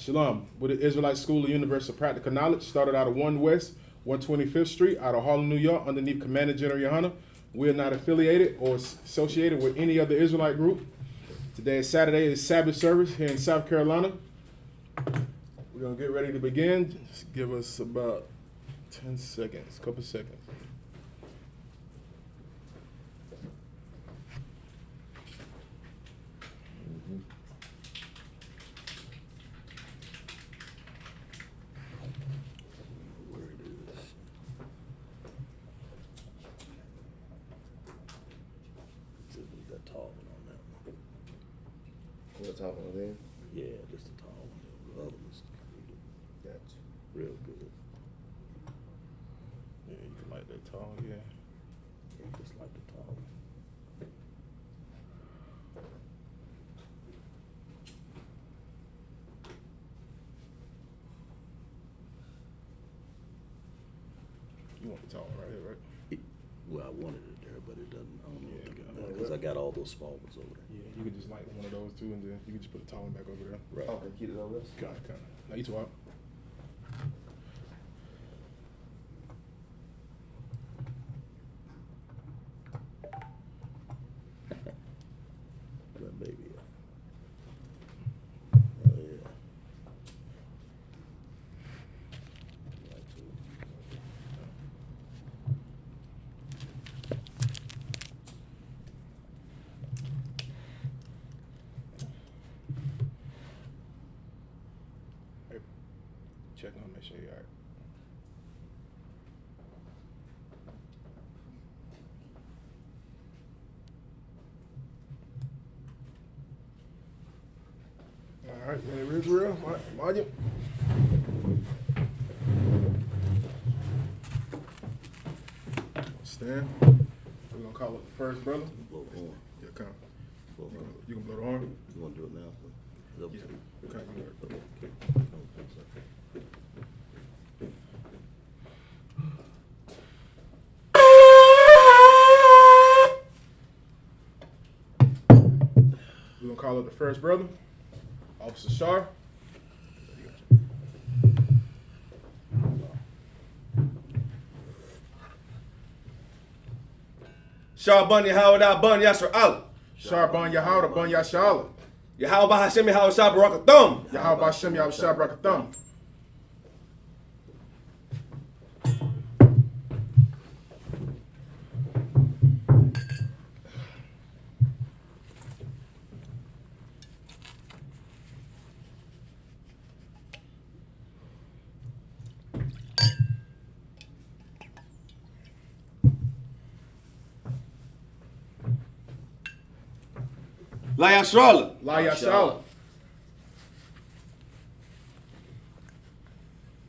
Shalom. With the Israelite School of Universal Practical Knowledge, started out of 1 West, 125th Street, out of Harlem, New York, underneath Commander General Yohana. We're not affiliated or associated with any other Israelite group. Today is Saturday, is Sabbath service here in South Carolina. We're going to get ready to begin. Just give us about 10 seconds, a couple seconds. The top one there? Yeah, just the tall one. The other one's Gotcha. real good. Yeah, you can like that tall, yeah. Yeah, just like the tall one. You want the tall one right here, right? Well, I wanted it there, but it doesn't. I don't know Yeah, because I got all those small ones over there. Yeah, you could just like one of those two, and then you could just put the tall one back over there. Right. Okay, keep it over there. Kind of. Now you talk. That baby. Oh yeah. Like to. Hey, check on, make sure you're all right. All right, man, Israel, Margin. Stand. We're gonna call it the first brother. Blow the horn. Yeah, come. Blow the horn. You can blow the horn. You want to do it now? It's up to Yeah. you. Okay, you work. Okay. We're gonna call it the first brother, Officer Shar. Shah Bun Yahweh Bun Yasser Allah. Shar Ban Yahweh, Ban Yashala. Yahweh Hashem Yahweh Shah Barakathum. Yahweh Bashem Yahweh Shah Brakatham. La Yashrala. La Yashala.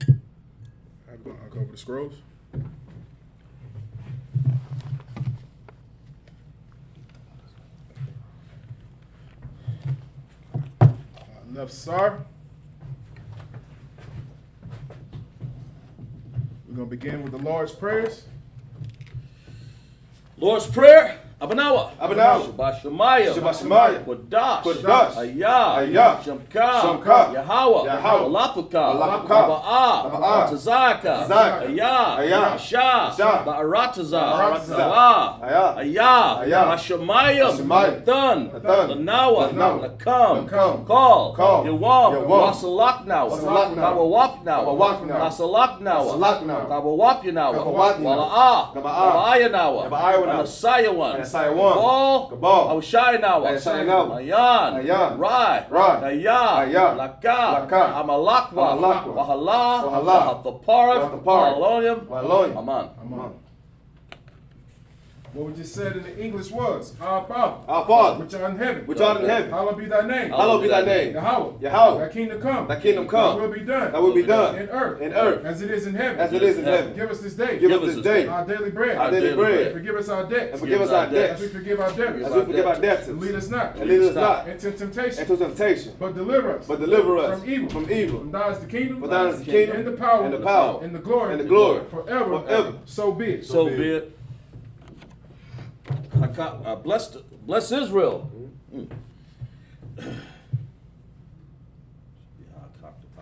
I'm gonna uncover the scrolls. Enough, sir. We're gonna begin with the Lord's prayers. Lord's Prayer. Abanawa. Abanawa. Shabbat Shemayim. Shabbat Shemayim. Kodash. Kodash. Ayah. Ayah. Shamka. Shamka. Yahweh. Yahweh. Alapuka. Alapuka. Aba'ah. Aba'ah. Tazaka. Tazaka. Ayah. Ayah. Shah. Shah. Ba'arataza. Ba'arataza. Allah. Ayah. Ayah. Ayah. Hashemayim. Hashemayim. Thun. Thun. Lanawa. Lanawa. Lakam. Lakam. Call. Call. Yawam. Yawam. Wasalaknawa. Wasalaknawa. Kawawapnawa. Kawawapnawa. Kasalaknawa. Kasalaknawa. Kawawapyanawa. Kawawapyanawa. Wala'ah. Kaba'ah. Kaba'ayanawa. Kaba'ayanawa. Anasayawan. Anasayawan. Kabal. Awashayanawa. Awashayanawa. Ayan. Ayan. Rai. Rai. Ayah. Ayah. Laka. Laka. Amalakwa. Amalakwa. Wahala. Wahala. Wahathaparah. Wahathaparah. Walonium. Walonium. Aman. Amen. What we just said in the English was, Our Father, Our Father, which art in heaven, which art in heaven, hallowed be thy name. hallowed be thy name. Yahweh, Yahweh, thy kingdom come. thy kingdom come. Thy will be done. Thy will be done. In earth. In earth. As it is in heaven. As it is in heaven. Give us this day. Give us this day our daily bread. our daily bread. Forgive us our debts. And forgive us our As debts. we forgive our debtors. As we forgive our debtors. And lead us not. And lead us not into temptation. into temptation. But deliver us. But deliver us from evil. from evil. From thine is the kingdom. For thine is the kingdom. And the power. And the power. And the glory. And the glory. Forever. Forever. So be it. So be it. Bless Israel. Yeah, I cocked it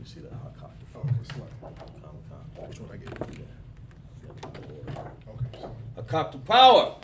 see that. Oh, okay, slide. Which one I get? Okay, sorry. Hakak to power.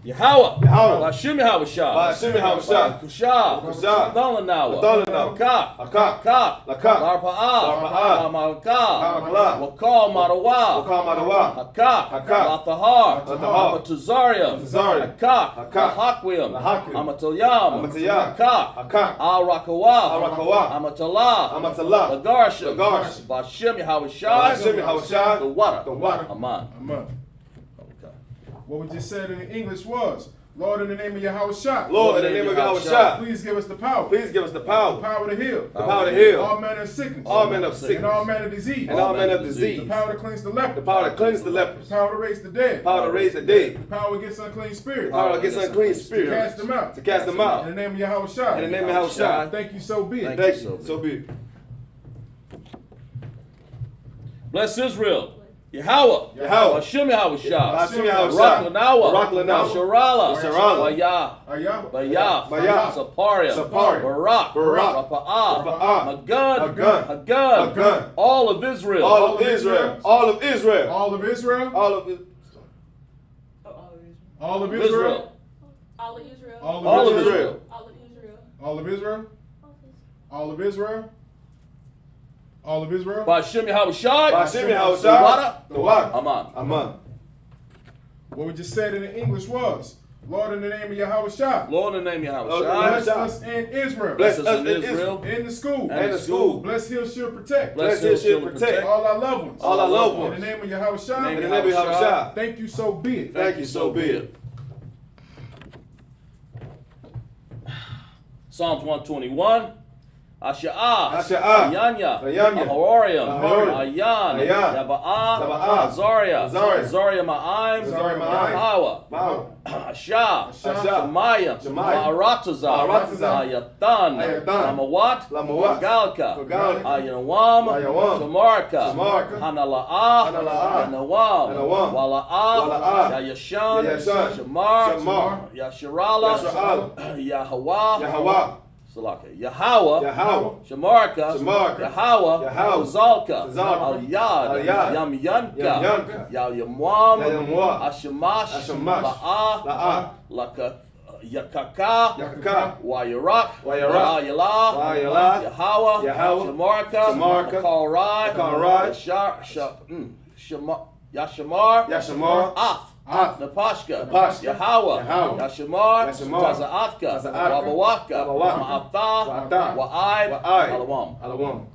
Yahweh. Yahweh. Bashim Yahushua. Bashim Yahushua. Kusha. Kusha. Thalanawa. Thalanawa. Hakak. Hakak. Hakak. Lakak. Larpa'a. Larpa'a. Kamalka. Kamalka. Wakal Marawa. Wakal Marawa. Hakak. Hakak. Lathahar. Lathahar. Amatazarium. Amatazarium. Hakak. Hakak. Lahakwim. Lahakwim. Amatalyam. Amatalyam. Hakak. Hakak. Al-Rakawa. Al-Rakawa. Amatala. Amatala. Lagarshim. Lagarshim. Bashim Yahushua. Bashim Yahushua. The water. The water. Aman. Amen. Okay. What we just said in English was, Lord, in the name of Yahushua, Lord, in the name of Yahushua, please give us the power. please give us the The power. power to heal. The power to heal. All manner of sickness. All manner of And sickness. all manner of disease. And all manner of The disease. power to cleanse the leper. The power to cleanse the The lepers. power to raise the dead. The power to raise the dead. The power against unclean spirits. The power against unclean To spirits. cast them out. To cast them In out. the name of Yahushua. In the name of Yahushua. Thank you, so be it. Thank Thank you. So be it. Bless Israel. Yahweh. Yahweh. Bashim Yahushua. Bashim Yahushua. Barak Lanawa. Barak Lanawa. Sharala. Sharala. Bayah. Ayah. Bayah. Bayah. Saparium. Saparium. Barak. Barak. Rapa'ah. Rapa'ah. Magad. Magad. Hagad. Hagad. All of Israel. All of Israel. All of Israel. All of Israel. All of Israel. All of Israel. All of Israel. All All of of Israel. Israel. All of Israel. All of Israel. All of Israel. All of Israel. Bashim Yahushua. Bashim The Yahushua. water. The water. Aman. Aman. What we just said in the English was, Lord, in the name of Yahushua, Lord, in the name of Lord, in the Yahushua. name bless us in Israel. Bless Bless us in Israel. In the school. And the school. Bless, heal, shield, protect. Bless Bless us, shield, shield, protect. All our loved ones. All our loved In ones. the name of Yahushua. In the name of Yahushua. Thank you, so be it. Thank you, so be it. Psalms 121. Asha'ah. Asha'ah. Ayanya. Ayanya. Ahorium. Ahorium. Ayan. Ayan. Yaba'ah. Yaba'ah. Azaria. Azaria. Azaria Ma'aim. Azaria Ma'aim. Power. Power. Ashah. Ashah. Shemaiah. Shemaiah. Ma'aratazar. Ma'aratazar. Ayatan. Ayatan. Lamawat. Lamawat. Galka. Galka. Ayanawam. Ayawam. Shamarka. Shamarka. Hanala'ah. Hanala'ah. Yanawam. Yanawam. Wala'ah. Wala'ah. Yayashan. Yayashan. Shamar. Shamar. Yasharala. Yasharala. Yahweh. Yahweh. Salaka. Yahweh. Yahweh. Shamarka. Shamarka. Yahweh. Yahweh. Zalka. Zalka. Al-Yad. Al-Yad. Yamyanka. Yamyanka. Yamwam. Yamwam. Ashamash. Ashamash. La'ah. La'ah. Laka. Yakaka. Yakaka. Wayarak. Wayarak. Wayala. Wayala. Yahweh. Yahweh. Shamarka. Shamarka. Kalrai. Kalrai. Yashamar. Yashamar. Af. Af. Napashka. Napashka. Yahweh. Yahweh. Yashamar. Yashamar. Taza'atka. Taza'atka. Wabawaka. Wabawaka. Ma'ata. Wa'ata. Wa'aib. Wa'aib. Alawam. Alawam.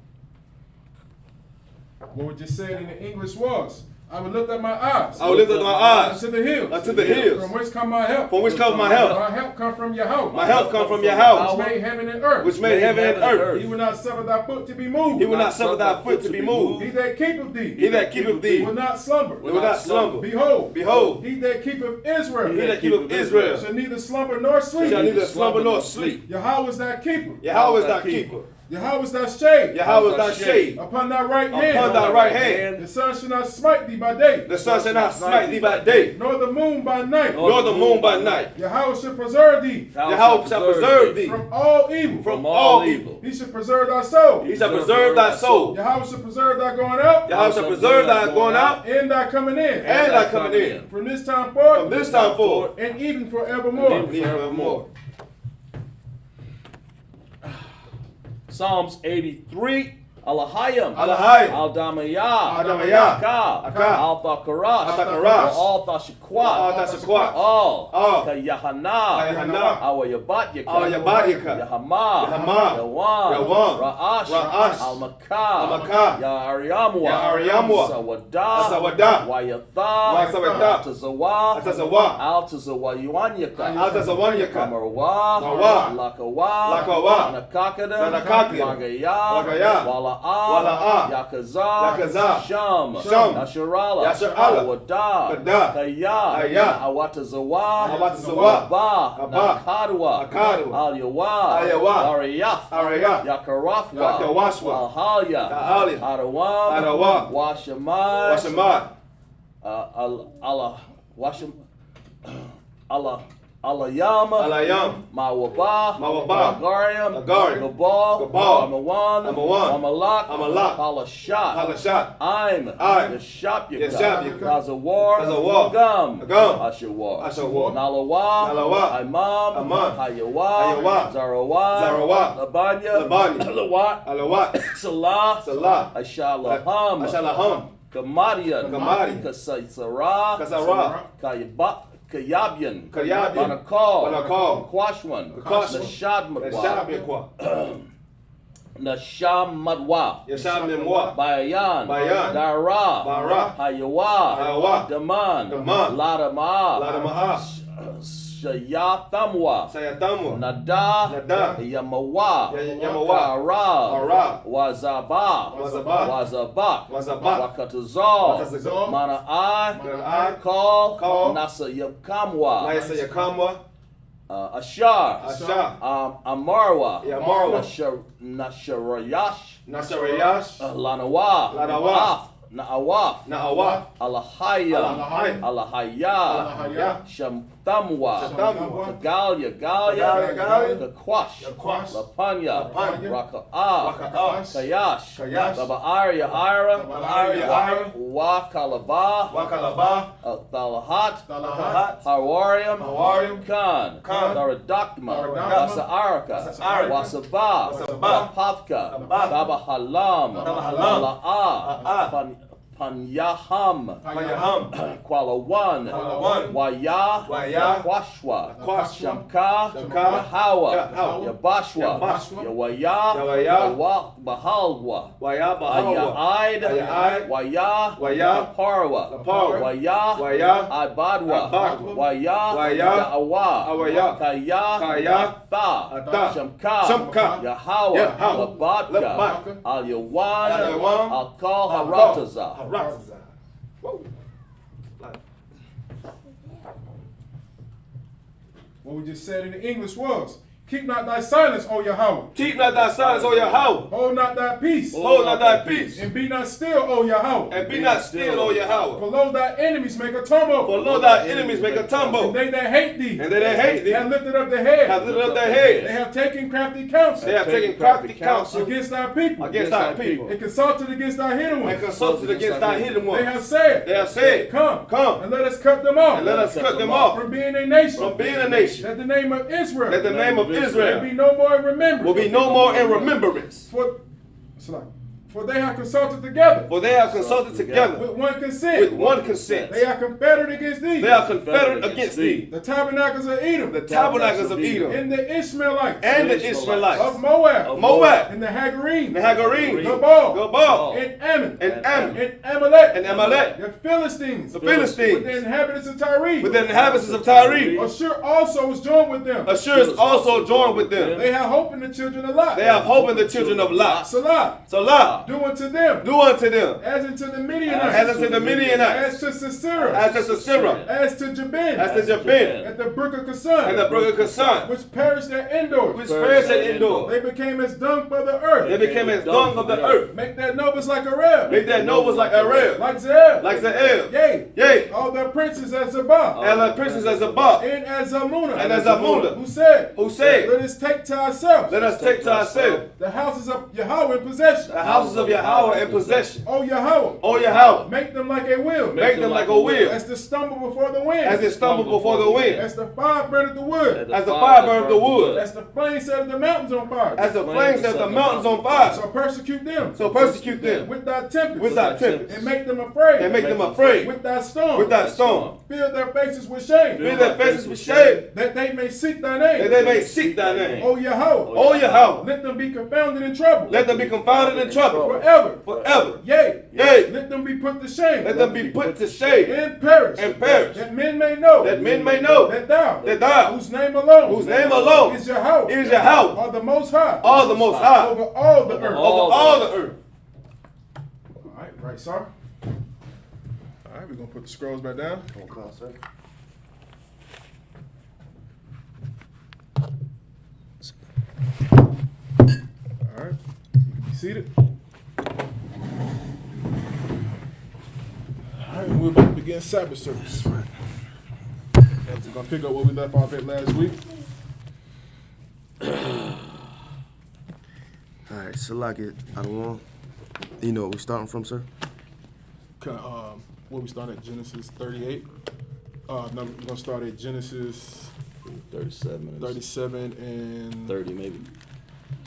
What we just said in the English was, I would lift up my eyes I will lift up my eyes unto the hills. unto the hills. From whence come my help? From which comes my help? My help come from Yahweh. My help comes from Yahweh, Which made heaven and earth. which made heaven and earth. He will not suffer thy foot to be moved. He will not suffer thy foot to be He moved. that keepeth thee. He that keepeth thee will not slumber. will not slumber. Behold. Behold. He that keepeth Israel. He that keepeth Israel shall neither slumber nor sleep. shall neither slumber nor sleep. Yahweh is thy keeper. Yahweh is thy keeper. Yahweh is thy shade. Yahweh is thy shade. Upon thy right hand. Upon thy right hand. The sun shall not smite thee by day. The sun shall not smite thee by day, Nor the moon by night. nor the moon by night. Yahweh shall preserve thee Yahweh shall preserve thee from all evil. from all evil. He shall preserve thy soul. He shall preserve thy soul. Yahweh shall preserve thy going out Yahweh shall preserve thy going out and thy coming in. and thy coming in. From this time forth From this time forth and even forevermore. and forevermore. Psalms 83. Alahayim. Alahayim. Al-Damayah. Al-Damayah. Aka. Aka. Al-Thakarash. Al-Thakarash. Al-Thashikwat. Al-Thashikwat. All. All. Kayahana. Kayahana. Awayabatyaka. Awayabatyaka. Yahama. Yahama. Yawan. Yawan. Ra'ash. Ra'ash. Al-Makah. Al-Makah. Ya'aryamwa. Ya'aryamwa. Sawada. Sawada. Wayatha. Wayatha. Tazawa. Tazawa. Al-Tazawayuanyaka. Al-Tazawanyaka. Marwa. Marwa. Lakawa. Lakawa. Nakakada. Nakakada. Magaya. Magaya. Wala'a. Wala'a. Yakaza. Yakaza. Sham. Sham. Yasharala. Yasharala. Wada. Wada. Kaya. Kaya. Awatazawa. Awatazawa. Abba. Abba. Nakadwa. Nakadwa. Al-Yawa. Al-Yawa. Ariyath. Ariyath. Yakarafwa. Yakarafwa. Al-Halya. Al-Halya. Arawam. Arawam. Washamad. Washamad. Allah. Washam. Allah. Alayama, Alayam, Mawaba, Mawaba, Agarium, Agarium, Gabal, Gabal, Amawan, Amawan, Amalak, Amalak, Palashat, Palashat, I'm, I'm, Yeshapyaka, Yeshapyaka, Gazawar, Gazawar, Agam, Agam, Ashawar, Ashawar, Nalawa, Nalawa, Imam, Imam, Hayawa, Hayawa, Zarawa, Zarawa, Labanya, Labanya, Lawat, Alawat, Salah, Salah, Ashalaham, Ashalaham, Kamadian, Kamadian, Kasaisara, Kasara, Kayabian, Kayabian, Banakal, Banakal, Kwashwan, Kwashwan, Nashadmatwa, Yeshabikwa, Nashamadwa, Yeshabimwa, Bayan, Bayan, Dara, Dara, Hayawa, Hayawa, Daman, Daman, Ladama, Ladamaha, Shayathamwa, Sayatamwa, Nada, Nada, Yamawa, Yamawa, Arab, Arab, Wazaba, Wazaba, Wazabak, Wazabak, Wakatazal, Wakatazal, Mana'ai, Mana'ai, Call, Call, Nasayakamwa, Naisa Yakamwa, Ashar, Ashar, Amarwa, Yamarwa, Nasharayash, Nasarayash, Lanawa, Lanawa, Na'awaf, Na'awa, Alahaya, Alahaya, Alahaya, Alahaya, Shamtamwa, Shamtamwa, Galia, Galia, Kakwash, Kakwash, Lapanya, Lapanya, Raka'ah, Raka'ah, Kayash, Kayash, Baba'arya, Ira, Baba'arya, Ira, Wakalaba, Wakalaba, Thalahat, Talahat, Hawarium, Hawarium, Khan, Khan, Daradakma, Daradakma, Wasa'araka, Wasa'araka, Wasaba, Wasaba, Lapavka, Lapavka, Dabahalam, Dabahalam, Mala'ah, Panyaham, Panyaham, Kwalawan, Kwalawan, Waya, Waya, Kwashwa, Kwashwa, Shamka, Shamka, Yahawa, Yahawa, Yabashwa, Yabashwa, Yawaya, Yawaya, Bahalwa, Waya, Bahawa, Ayaid, Ayaid, Waya, Waya, Parwa, Laparwa, Waya, Waya, Ibadwa, Ibadwa, Waya, Waya, Awa, Awaya, Kaya, Kaya, Tha, Tha, Shamka, Shamka, Yahawa, Yahawa, Labatka, Labatka, Al Yawan, Al Yawan, Al Kal Al Harataza. Harataza. Whoa. What we just said in the English was, keep not thy silence, O Yahweh. Keep not thy silence, O Yahweh. Hold not thy peace. Hold not thy peace. And be not still, O Yahweh. And be not still, O Yahweh. For lo, thy enemies make a tumble. For lo, thy enemies make a tumble. And they that hate thee. And they that hate thee have lifted up their head. have lifted up their heads. They have taken crafty counsel. They have taken crafty counsel against thy people. against thy people. And consulted against thy hidden And ones. consulted against thy hidden They have ones. said, They have said, Come, Come, and let us cut them off. and let us cut them off From being a nation. from being a nation. That the name of Israel. That the name of will be Israel no more in remembrance. will be no more in remembrance. For they have consulted together. For they have consulted together With one consent. with one consent. They are confederate against thee. They are confederate against thee. The tabernacles of Edom. The tabernacles of Edom And the Ishmaelites. and the Israelites Of Moab. of Moab And the Hagarim. the Hagarim, Gabal. Gabal, And Ammon. and Ammon, And Amalek. and Amalek, The Philistines. the With the Philistines, inhabitants of Tyre. with the inhabitants of Tyre. Ashur also was joined with them. Ashur is also joined with them. They have hope in the children of Lot. They have hope in the children of Lot. Salah. Salah, Do unto them. do unto them As unto the Midianites. as unto the Midianites, As to Sisera. as to Sisera, As to Jabin. as to Jabin, At the brook of Kasan. and the brook of Kasan, Which perished at Endor. which perished at Endor. They became as dung for the earth. They became as dung of the earth. Make their nobles like Arab. Make their nobles like Arab, Like Zeb. like Zeel. Yea. Yea, All their princes as Zabah. and the princes as Zabah, And as Zalmunna. and as Zalmunna, Who said, who said, Let us take to ourselves Let us take to ourselves the houses of Yahweh in possession. the houses of Yahweh in possession. O Yahweh. O Yahweh, Make them like a wheel. make them like a wheel, As to stumble before the wind. as they stumble before the wind, As the fire burneth the wood. as the fire burned the wood, As the flames set the mountains on fire. as the flames set the mountains on fire. So persecute them. So persecute them With thy tempest. with thy tempest, And make them afraid. and make them afraid With thy storm. with thy storm. Fill their faces with shame. Fill their faces with shame, That they may seek thy that name. they may seek thy name. O Yahweh. O Yahweh, Let them be confounded in trouble. let them be confounded in trouble Forever. forever. Yea. Yea, Let them be put to shame. let them be put to shame And perish. and perish, That men may know. that men may know That thou. that thou, Whose name alone. whose name alone Is Yahweh. is Yahweh, Are the most high. are the most high Over all the earth. over all the earth. All right, sir. All right, we're gonna put the scrolls back down. All right, you can be seated. All right, we'll begin Sabbath service. At We're gonna pick up where we left off at last week. All right, Salaki, I don't want. You know where we starting from, sir? Where we started at Genesis 38. No, we're gonna start at Genesis 37. 37 and 30 maybe.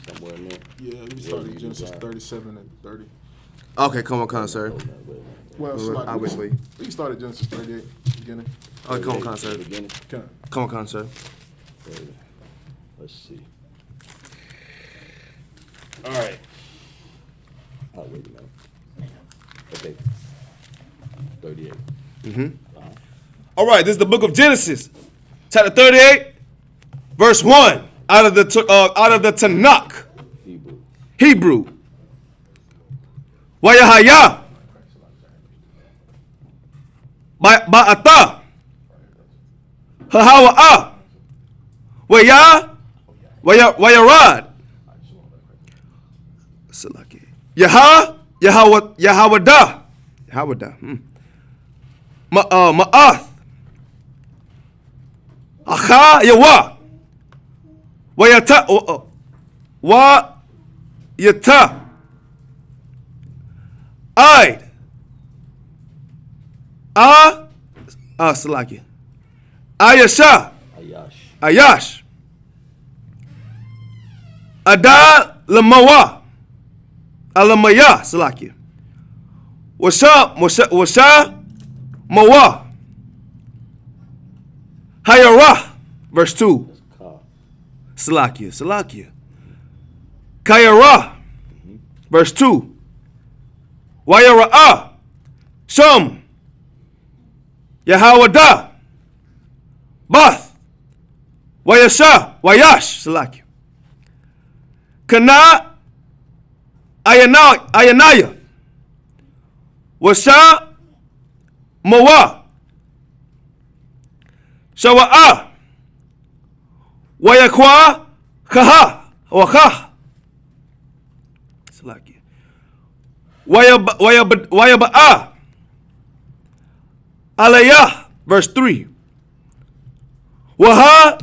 Somewhere in there. Yeah, we started at Genesis 37 and 30. Okay, come on, sir. Well, Wait, Salaki, I'll wait. we can start at Genesis 38 beginning. Okay, come on, sir. Beginning. Come on, sir. 30. Let's see. All right. Oh, wait a minute. Okay. 38. All right, this is the book of Genesis, chapter 38, verse 1, out of the Tanakh, Hebrew. Wayahaya. Ba'ata. Hahawa'a. Wayarad. Salaki. Yahawada. Ma'ath. Akha yawa. Wayata. Wa yata. Aid. Salaki. Ayasha. Ayash. Ada lamawa. Alamaya. Salaki. Washa. Mawa. Hayara. Verse 2. Salakia. Kayara. Verse 2. Wayara'a. Shum. Yahawada. Bath. Wayash. Salakia. Kana. Ayanaya. Washa. Mawa. Shawa'a. Wayakwa. Kaha. Wakah. Salakia. Wayaba'a. Alayah. Verse 3. Waha.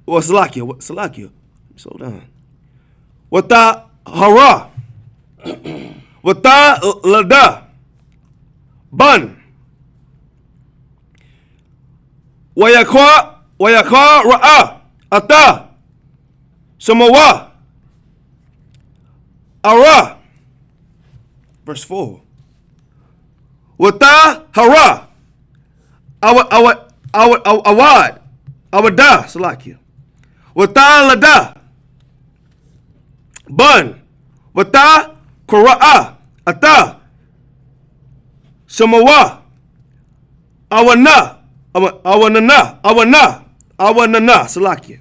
Salakia. Slow down. Wata hara. Wata lada. Bun. Wayakwa ra'a. Ata. Samawa. Ara. Verse 4. Wata hara. Awad. Awada. Salakia. Wata lada. Bun. Wata Qura'a. Ata. Samawa. Awana. Awanana. Salakia.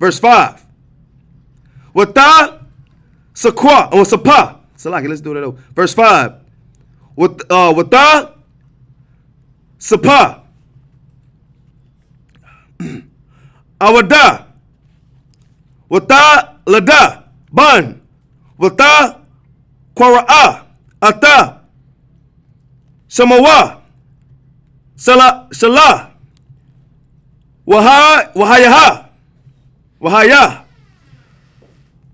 Verse 5. Wata Sakwa. Or Sapa. Salakia. Let's do that over. Verse 5. Wata Sapa. Awada. Wata Lada. Bun. Wata Qura'a. Ata. Samawa. Salah. Wahaya.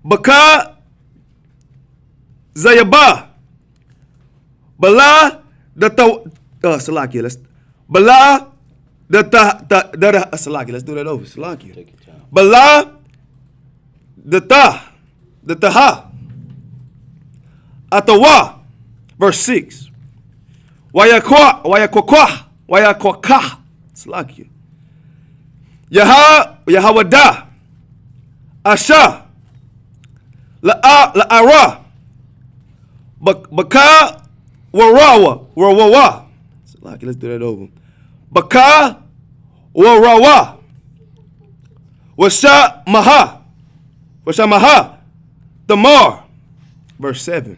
Baka. Zayaba. Bala. Salakia. Bala. Salakia. Let's do that over. Salakia. Take your time. Bala. Taha. Atawa. Verse 6. Wayakwaka. Salakia. Yahawada. Asha. La'ara. Baka. Warawa. Salakia. Let's do that over. Baka. Warawa. Washa maha. Tamar. Verse 7.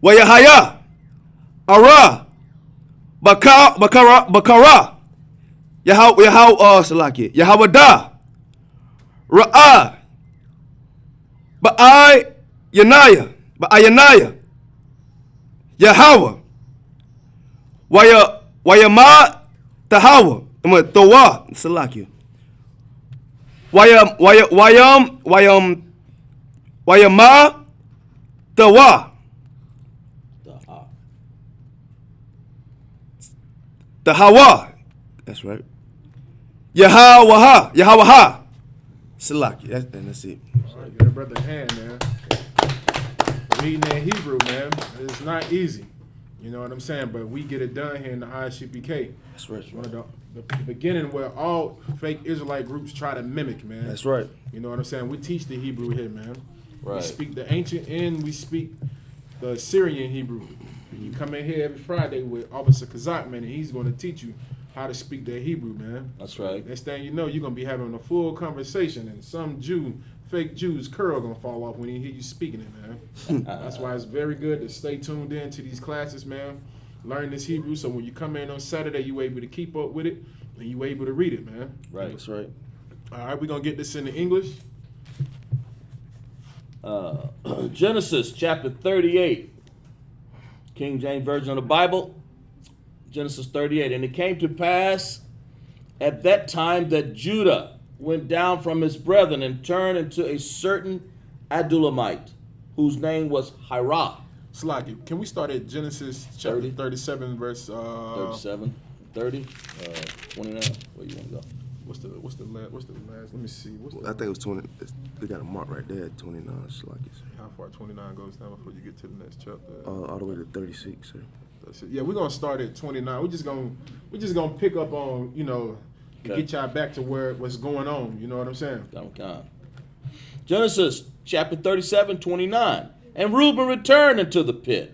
Wayahaya. Ara. Bakara. Salaki. Yahawada. Ra'a. Ba'ayanaya. Yahawah. Wayama. Tahawa. Tawa. Salakia. Wayama. Tawa. The Hawa. That's right. Yahawaha. Salaki. That's it. All right, give a brother a hand, man. Reading that Hebrew, man, it's not easy. You know what I'm saying? But we get it done here in the ISUPK. That's right. It's one of the beginning where all fake Israelite groups try to mimic, man. That's right. You know what I'm saying? We teach the Hebrew here, man. Right. We speak the ancient and we speak the Assyrian Hebrew. You come in here every Friday with Officer Kazak, man, and he's going to teach you how to speak that Hebrew, man. That's right. Next thing you know, you're going to be having a full conversation, and some fake Jew's curl going to fall off when he hear you speaking it, man. That's why it's very good to stay tuned in to these classes, man. Learn this Hebrew, so when you come in on Saturday, you're able to keep up with it, and you're able to read it, man. Right. That's right. All right, we're going to get this into English. Genesis chapter 38. King James Version of the Bible. Genesis 38. And it came to pass at that time that Judah went down from his brethren and turned into a certain Adulamite, whose name was Hirah. Slaki, can we start at Genesis chapter 30. 37, verse 37, 30, 29. Where you want to go? What's the last? Let me see. I think it was 20. They got a mark right there at 29. Salaki. How far 29 goes down before you get to the next chapter? All the way to 36, sir. That's it. Yeah, we're gonna start at 29. We're just gonna pick up on, you know, Okay. get y'all back to what's going on. You know what I'm saying? Genesis chapter 37, 29. And Reuben returned into the pit.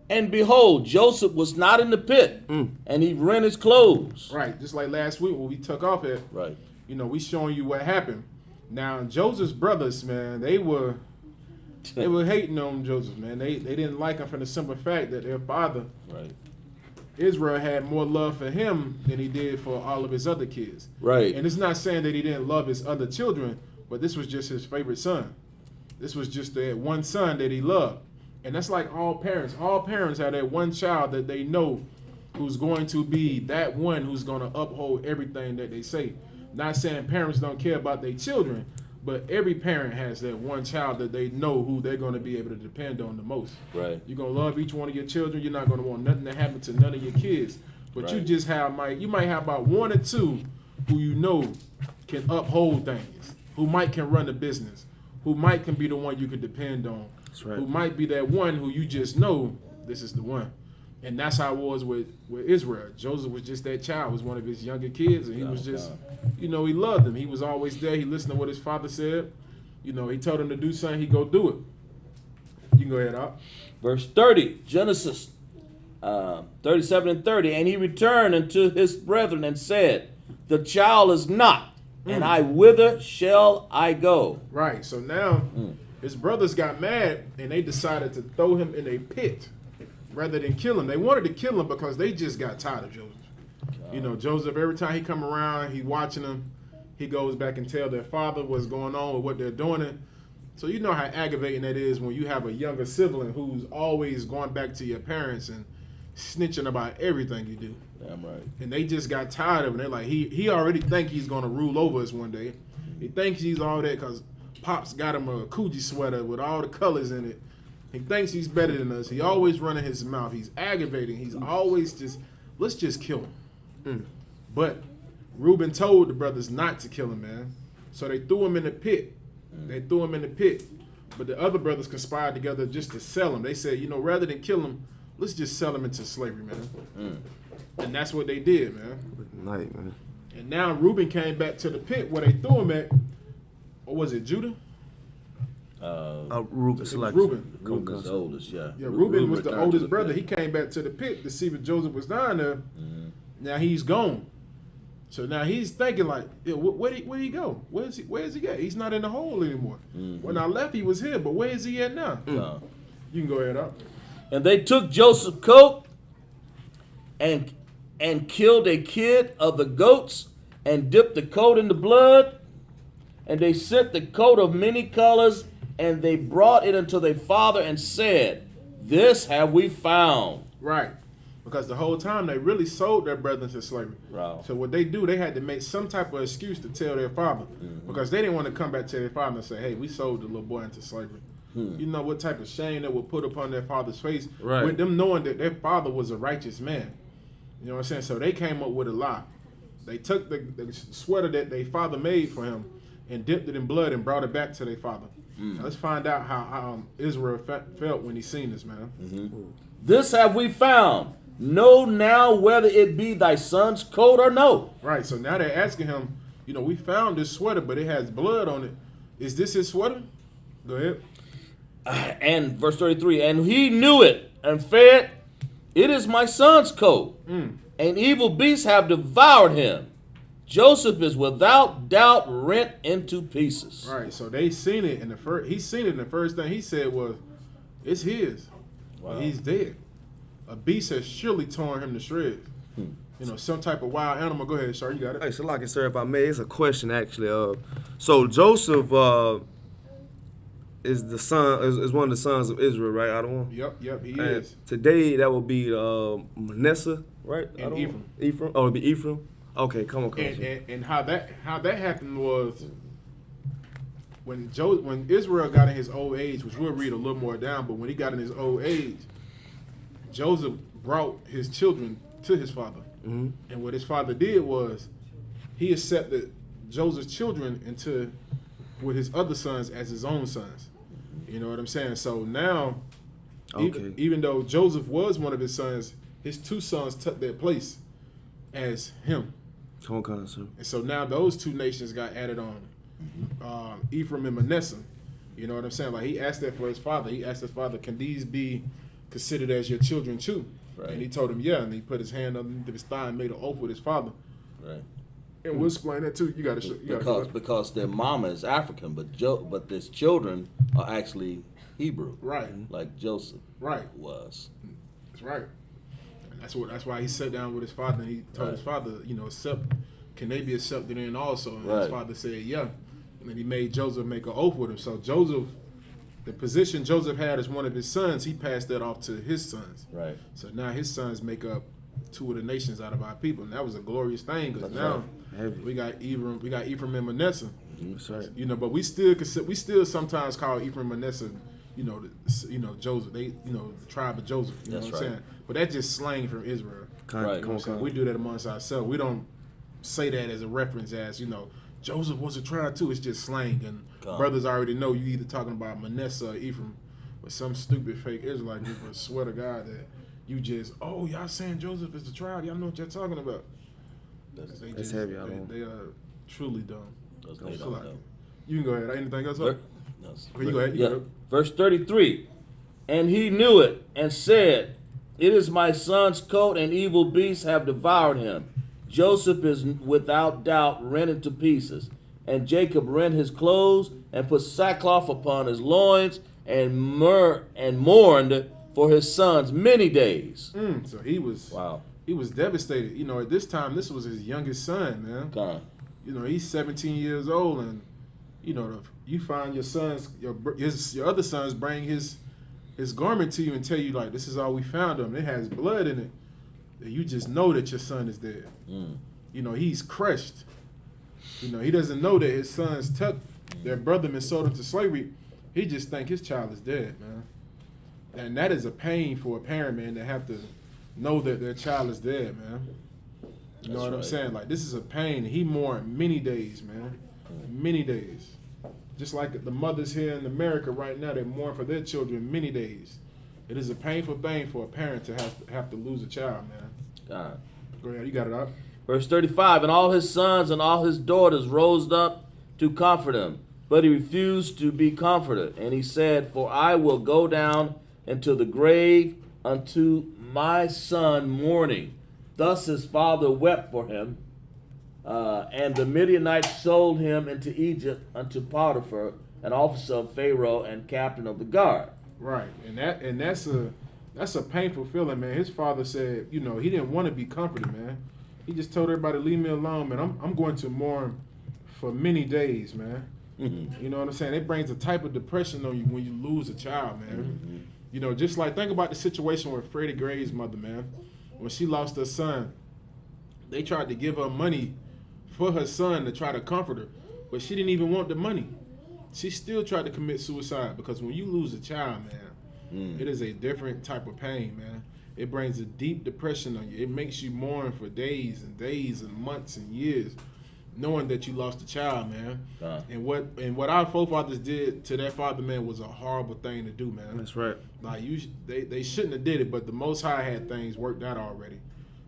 And behold, Joseph was not in the pit, and he rent his clothes. Right. Just like last week when we took off at, Right. you know, we showing you what happened. Now Joseph's brothers, man, they were hating on Joseph, man. They didn't like him for the simple fact that their father, Right. Israel, had more love for him than he did for all of his other kids. Right. And it's not saying that he didn't love his other children, but this was just his favorite son. This was just that one son that he loved. And that's like all parents. All parents have that one child that they know who's going to be that one who's going to uphold everything that they say. Not saying parents don't care about their children, but every parent has that one child that they know who they're going to be able to depend on the most. Right. You're going to love each one of your children. You're not going to want nothing to happen to none of your kids. But you Right. just you might have about one or two who you know can uphold things, who can run the business, who can be the one you can depend on. That's right. Who might be that one who you just know this is the one. And that's how it was with Israel. Joseph was just that child, was one of his younger kids, and he was just, you know, he loved him. He was always there. He listened to what his father said. You know, he told him to do something, he go do it. You can go ahead, Op. Verse 30, Genesis 37 and 30. And he returned unto his brethren and said, the child is not, and whither shall I go? Right, so now his brothers got mad, and they decided to throw him in a pit rather than kill him. They wanted to kill him because they just got tired of Joseph. You know, Joseph, every time he come around, he watching them. He goes back and tell their father what's going on with what they're doing. So you know how aggravating that is when you have a younger sibling who's always going back to your parents and snitching about everything you do. Damn right. And they just got tired of him. They're like, he already think he's going to rule over us one day. He thinks he's all that because Pops got him a Coogee sweater with all the colors in it. He thinks he's better than us. He always running his mouth. He's aggravating. He's always just, let's just kill him. But Reuben told the brothers not to kill him, man. So they threw him in the pit. They threw him in the pit. But the other brothers conspired together just to sell him. They said, you know, rather than kill him, let's just sell him into slavery, man. And that's what they did, man. Night, man. And now Reuben came back to the pit where they threw him at. Or was it Judah? Reuben. Salaki. Reuben. Reuben's the oldest, yeah. Yeah, Reuben was the returned to oldest the brother. pit. He came back to the pit to see if Joseph was down there. Now he's gone. So now he's thinking like, where'd he go? Where's he at? He's not in the hole anymore. When I left, he was here, but where is he at now? You can go ahead up. And they took Joseph's coat and killed a kid of the goats and dipped the coat in the blood. And they sent the coat of many colors, and they brought it unto their father and said, this have we found. Right. because the whole time they really sold their brother into slavery. Wow. So what they do, they had to make some type of excuse to tell their father, because they didn't want to come back to their father and say, hey, we sold the little boy into slavery. You know what type of shame that would put upon their father's face, Right. with them knowing that their father was a righteous man. You know what I'm saying? So they came up with a lie. They took the sweater that their father made for him and dipped it in blood and brought it back to their father. Now let's find out how Israel felt when he seen this, man. This have we found. Know now whether it be thy son's coat or no. Right, so now they're asking him, you know, we found this sweater, but it has blood on it. Is this his sweater? Go ahead. And verse 33, and he knew it and said, it is my son's coat. And evil beasts have devoured him. Joseph is without doubt rent into pieces. Right, so they seen it, and he seen it, and the first thing he said was, it's his. Wow. But he's dead. A beast has surely torn him to shreds. You know, some type of wild animal. Go ahead, sir, you got it. Hey, Salaki, sir, if I may, it's a question actually. So Joseph is the son is one of the sons of Israel, right? I don't know. Yep, he And is. today that will be Manasseh, right? And Ephraim. Ephraim. Oh, it'll be Ephraim. Okay, come on. And how that happened was when Israel got in his old age, which we'll read a little more down, but when he got in his old age, Joseph brought his children to his father. And what his father did was he accepted Joseph's children with his other sons as his own sons. You know what I'm saying? So now, even though Joseph was one of his sons, his two sons took their place as him. Come on, sir. And so now those two nations got added on, Ephraim and Manasseh. You know what I'm saying? Like he asked that for his father. He asked his father, can these be considered as your children too? Right. And he told him, yeah. And he put his hand underneath his thigh and made an oath with his father. Right. And we'll explain that too. You got to Because their mama is African, but his children are actually Hebrew. Right. Like Joseph Right. was. That's right. And that's why he sat down with his father and he told his father, you know, can they be accepted in also? And his father said, yeah. And then he made Joseph make an oath with him. So Joseph, the position Joseph had as one of his sons, he passed that off to his sons. Right. So now his sons make up two of the nations out of our people, and that was a glorious thing because now we got Ephraim and Manasseh. That's right. You know, but we still sometimes call Ephraim and Manasseh, Joseph. They, the tribe of Joseph. You know what I'm saying? But that's just slang from Israel. Right. We do that amongst ourselves. We don't say that as a reference as, Joseph was a tribe too. It's just slang, and brothers already know you either talking about Manasseh or Ephraim, but some stupid fake Israelite group will swear to God that you just, y'all saying Joseph is the tribe. Y'all know what you're talking about. That's heavy. They are truly dumb. They don't know. You can go ahead. Anything else? You go ahead. Yeah. Verse 33. And he knew it and said, it is my son's coat, and evil beasts have devoured him. Joseph is without doubt rent into pieces. And Jacob rent his clothes and put sackcloth upon his loins and mourned for his sons many days. So he was He was devastated. At this time, this was his youngest son, man. He's 17 years old, and you find your sons, your other sons bring his garment to you and tell you like, this is all we found him. It has blood in it. And you just know that your son is dead. He's crushed. He doesn't know that his sons took their brother and sold him to slavery. He just think his child is dead, man. And that is a pain for a parent, man, to have to know that their child is dead, man. You know what I'm saying? Like, this is a pain. He mourned many days, man. Many days. Just like the mothers here in America right now, they mourn for their children many days. It is a painful thing for a parent to have to lose a child, man. Go ahead, you got it up. Verse 35, and all his sons and all his daughters rose up to comfort him, but he refused to be comforted. And he said, for I will go down into the grave unto my son mourning. Thus his father wept for him. And the Midianites sold him into Egypt unto Potiphar, an officer of Pharaoh and captain of the guard. Right, and that's a painful feeling, man. His father said, he didn't want to be comforted, man. He just told everybody, leave me alone, man. I'm going to mourn for many days, man. You know what I'm saying? It brings a type of depression on you when you lose a child, man. Just like, think about the situation with Freddie Gray's mother, man. when she lost her son, they tried to give her money for her son to try to comfort her, but she didn't even want the money. She still tried to commit suicide because when you lose a child, man, it is a different type of pain, man. It brings a deep depression on you. It makes you mourn for days and days and months and years, knowing that you lost a child, man. And what our forefathers did to that father, man, was a horrible thing to do, man. That's right. Like they shouldn't have did it, but the Most High had things worked out already.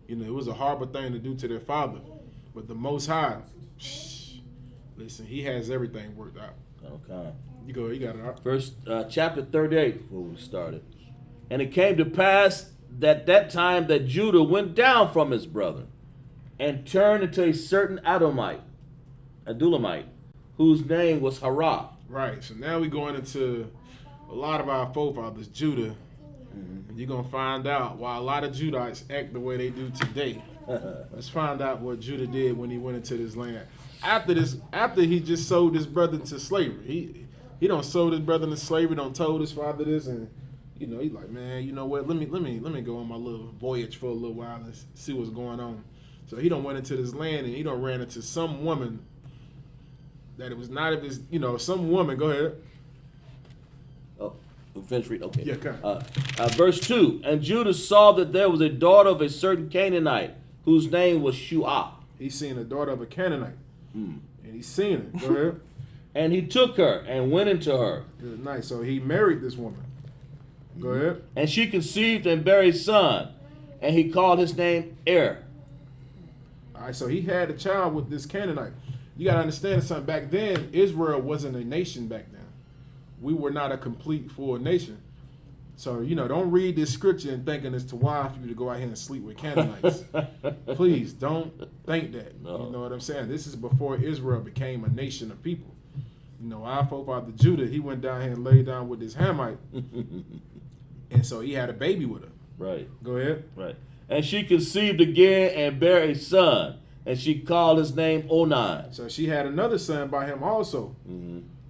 You know, it was a horrible thing to do to their father, but the Most High, listen, He has everything worked out. Okay. You got it out. Verse chapter 38, where we started. And it came to pass that time that Judah went down from his brother and turned into a certain Adulamite, whose name was Harah. Right. So now we're going into a lot of our forefathers, Judah. And you're going to find out why a lot of Judites act the way they do today. Let's find out what Judah did when he went into this land. After he just sold his brother to slavery. He don't sold his brother into slavery, don't told his father this, and you know, he's like, man, you know what, let me go on my little voyage for a little while and see what's going on. So he done went into this land and he done ran into some woman that it was not of his, you know, some woman, go ahead. Oh, finish read. Okay. Yeah, come. Verse 2. And Judah saw that there was a daughter of a certain Canaanite whose name was Shuah. He seen a daughter of a Canaanite. And he seen it. Go ahead. And he took her and went into her. Good night. So he married this woman. Go ahead. And she conceived and bare a son, and he called his name Er. All right, so he had a child with this Canaanite. You got to understand something. Back then, Israel wasn't a nation back then. We were not a complete full nation. So, you know, don't read this scripture and thinking it's to wife you to go out here and sleep with Canaanites. Please don't think that. No. You know what I'm saying? This is before Israel became a nation of people. You know, our forefather Judah, he went down here and laid down with this Hamite. And so he had a baby with her. Right. Go ahead. Right. And she conceived again and bare a son, and she called his name Onan. So she had another son by him also.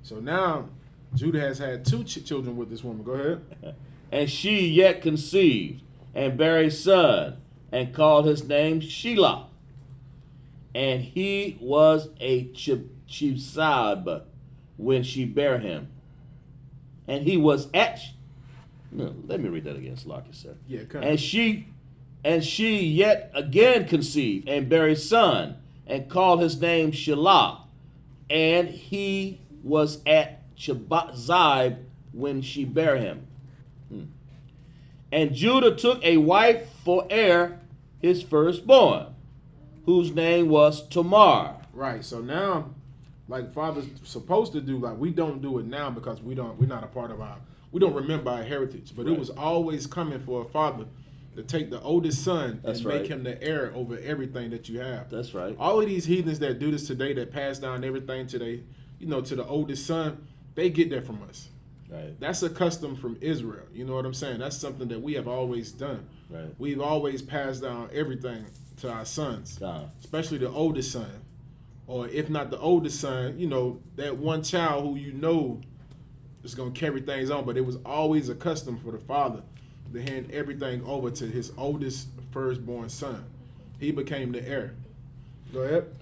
So now Judah has had two children with this woman. Go ahead. And she yet conceived and bare a son, and called his name Shelah. And he was a Chibsab when she bare him. And he was at... No, let me read that again, Salaki said. Yeah, come. And she yet again conceived and bare a son, and called his name Shelah. And he was at Chibzib when she bare him. And Judah took a wife for Er, his firstborn, whose name was Tamar. Right. So now, like father's supposed to do, like we don't do it now because we're not a part of we don't remember our heritage. But Right. it was always coming for a father to take the oldest son That's and right. make him the heir over everything that you have. That's right. All of these heathens that do this today, that pass down everything today, you know, to the oldest son, they get that from us. Right. That's a custom from Israel. You know what I'm saying? That's something that we have always done. Right. We've always passed down everything to our sons, especially the oldest son. Or if not the oldest son, you know, that one child who you know is going to carry things on. But it was always a custom for the father to hand everything over to his oldest firstborn son. He became the heir. Go ahead.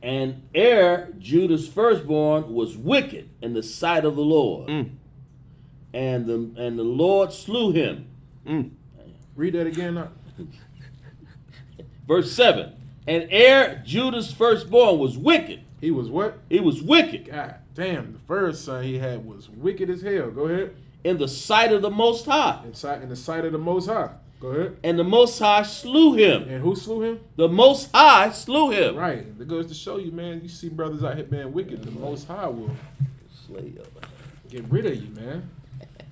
And Er, Judah's firstborn, was wicked in the sight of the Lord. And the Lord slew him. Read that again. Now. Verse 7. And Er, Judah's firstborn, was wicked. He was what? He was wicked God damn, the first son he had was wicked as hell. Go ahead. in the sight of the Most High. In the sight of the Most High. Go ahead. And the Most High slew him. And who slew him? The Most High slew him. Right. That goes to show you, man, you see brothers out here being wicked, the Most High will Slay you. get rid of you, man.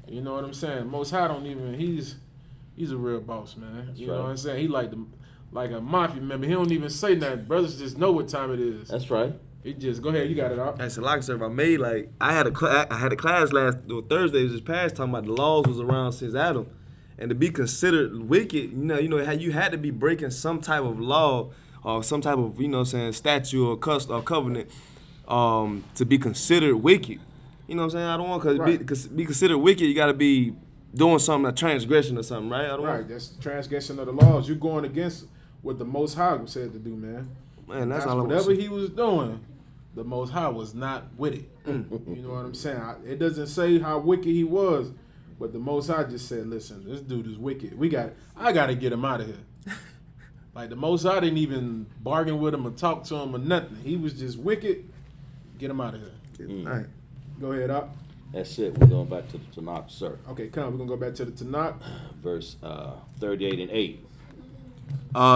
You know what I'm saying? Most High don't even, he's a real boss, man. That's you know right. what I'm saying? He like a mafia member. He don't even say nothing. Brothers just know what time it is. That's right. He just, go ahead, you got it all. And so, like I said, I made I had a class last Thursday this past talking about the laws was around since Adam, and to be considered wicked, you know how you had to be breaking some type of law or some type of statute or covenant to be considered wicked. You know what I'm saying? I don't want Right. be considered wicked. You got to be doing something, a transgression or something, right? I don't Right, that's transgression of the laws. You're going against what the Most High said to do, man. Man, that's That's all I want whatever to he was doing, the Most High was not with it. You know what I'm saying? It doesn't say how wicked he was, but the Most High just said, "Listen, this dude is wicked. I got to get him out of here." Like the Most High didn't even bargain with him or talk to him or nothing. He was just wicked. Get him out of here. All right. Go ahead, up. That's it. We're going back to the Tanakh, sir. Okay, come. We're gonna go back to the Tanakh. Verse 38 and 8.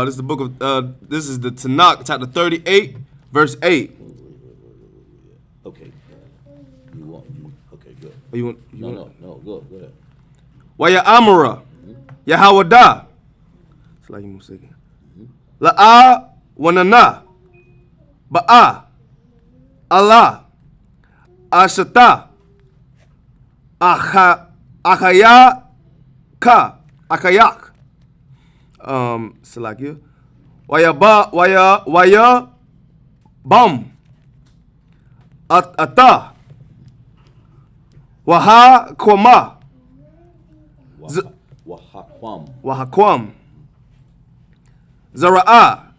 This is the book of this is the Tanakh, chapter 38, verse 8. Okay. Okay, good. Oh, you No, want go ahead. Waya Amara, Yahawada. It's like you must say. La'a wanana, ba'a, Allah, ashata, akayak, Salakia. Waya bam, ata, waha koma, wahakwam, zara'a,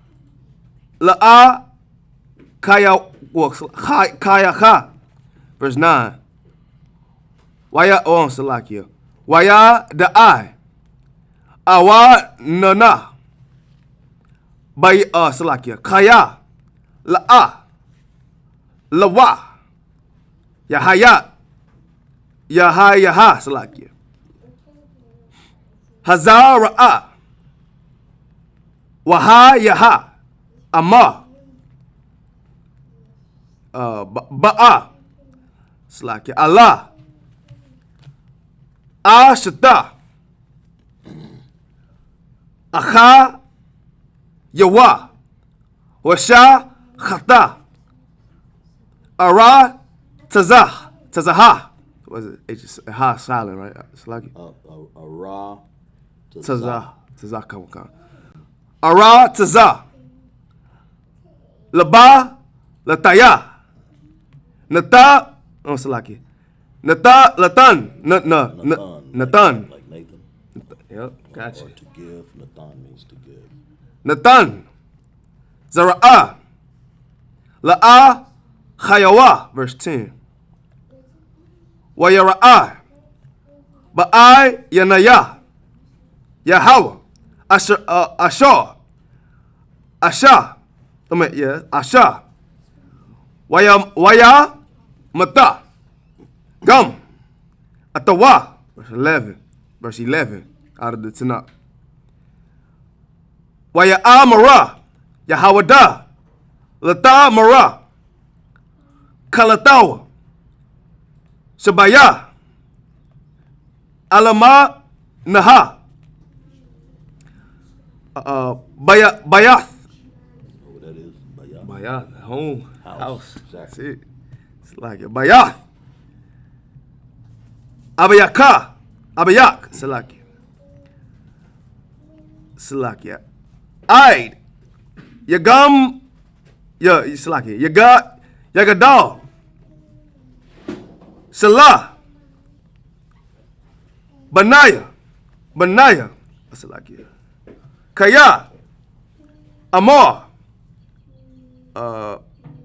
la'a, kayaha. Verse 9. Salakia. Waya da'ai, awa nana, Salakia. Kaya, la'a, lawa, yahaya, Salakia. Hazara'a, waha, ama, ba'a, Salakia. Allah, ashata, akha, yawa, washa, khata, ara, tazaha. What is it? H ha silent, right? Salaki. Ara. Tazah, come on. Ara, tazah. Laba, lataya. Nata, Salaki. Nata, latan. Natan. Like Nathan. Yep, gotcha. Or to give. Nathan means to give. Natan. Zara'a. La'a, chayawa. Verse 10. Wayara'a. Ba'ai, yanaya. Yahawa. Asha. Asha. Waya mata. Gum. Atawa. Verse 11 out of the Tanakh. Waya amara. Yahawada. Lata mara. Kalatawa. Sabaya. Alama naha. Bayath. What that is? Bayath, home, house. Exactly. That's it. It's like it. Bayath. Abayak. Salakia. Aid. Yagam. Salakia. Yagadal. Salah. Banaya. Salakia. Kaya. Amor.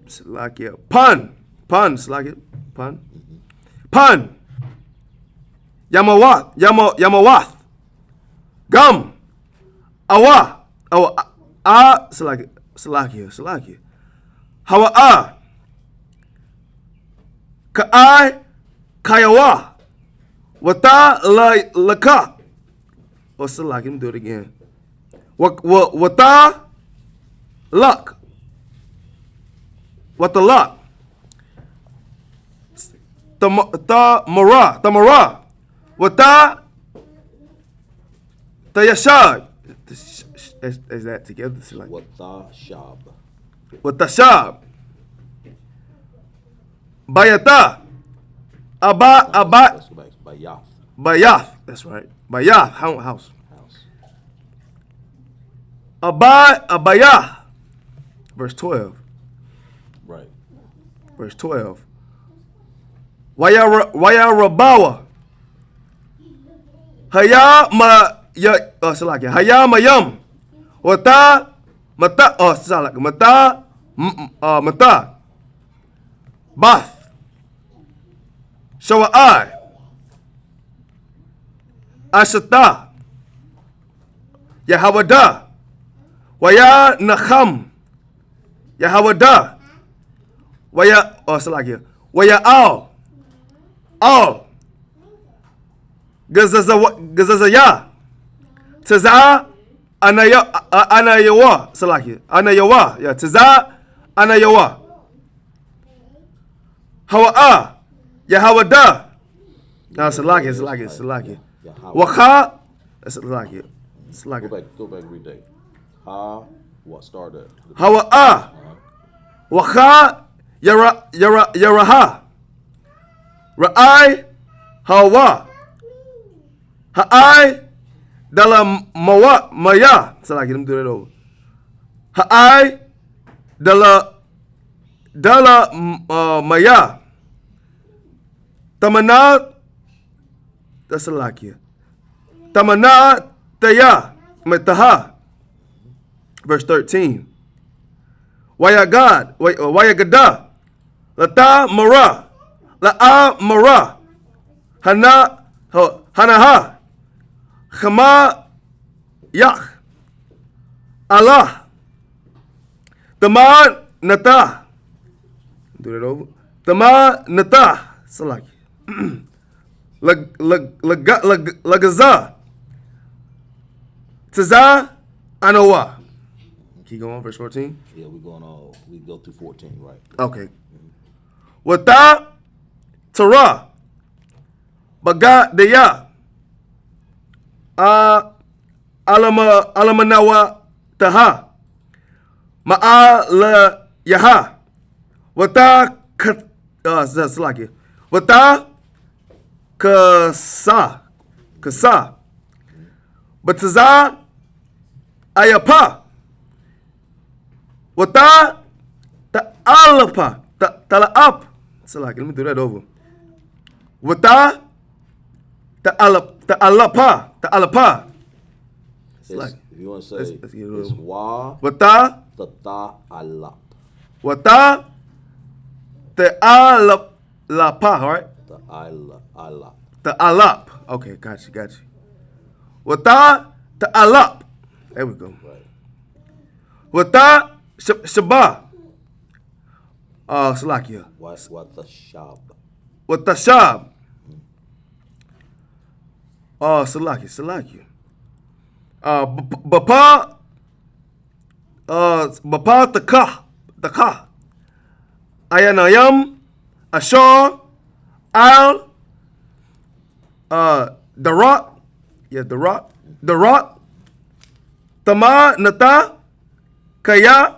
Salakia. Pan. Salakia. Pan. Yamawath. Gum. Awa. Salakia. Hawa'a. Ka'ai. Kayawa. Wata laka. Salakia. Let me do it again. Wata luck. Watalak. Tamara. Wata Tayashad. Is that together? Like Watashab. Watashab. Bayata. Aba. Let's go back. Bayath. That's right. Bayath. House. Abayah. Verse 12. Right. Verse 12. Waya Rabawa. Haya ma ya salaki. Haya mayam. Wata mata salaki. Mata. Bath. Shawa'ai. Ashata. Yahawada. Waya Nacham. Yahawada. Waya salaki. Waya Al. Gazazaya. Taza Anayawa. Salaki. Anayawa. Yeah. Taza Anayawa. Hawa'a. Yahawada. No, Salaki. Waka. Salaki. Go back, read that. What started? Hawa'a. Waka. Yaraha. Ra'ai. Hawa. Ha'ai. Dala Maya. Salaki, let me do that over. Ha'ai. Dala Maya. Tamana. That's Salaki. Tamana Taya. Metaha. Verse 13. Wayagada. Lata Mara. La'a Mara. Hanaha. Khama Yak. Allah. Tama Nata. Do that over. Tama Nata. Salaki. Lagaza. Taza Anowa. Keep going, verse 14. Yeah, we go through 14, right? Okay. Wata Tara. Baga Deya. Alamanawa Taha. Ma'ala Yaha. Wata Salaki. Wata Kasa. Bataza Ayapa. Wata Ta'alapa. Ta'alap. Salaki, let me do that over. Wata Ta'alapa. If you want to say, let's get it it's over. wa Wata ta'alap. Wata Ta'alapa, all right? Ta'alap. Ta'alap. Okay, got you. Wata Ta'alap. There we go. Right. Wata Shabah. Salakia. What the shab. Wata Shab. Salakia. Bapa Takah. Ayanayam. Ashar. Al. Darat. Yeah, Darat. Tama Nata. Kaya.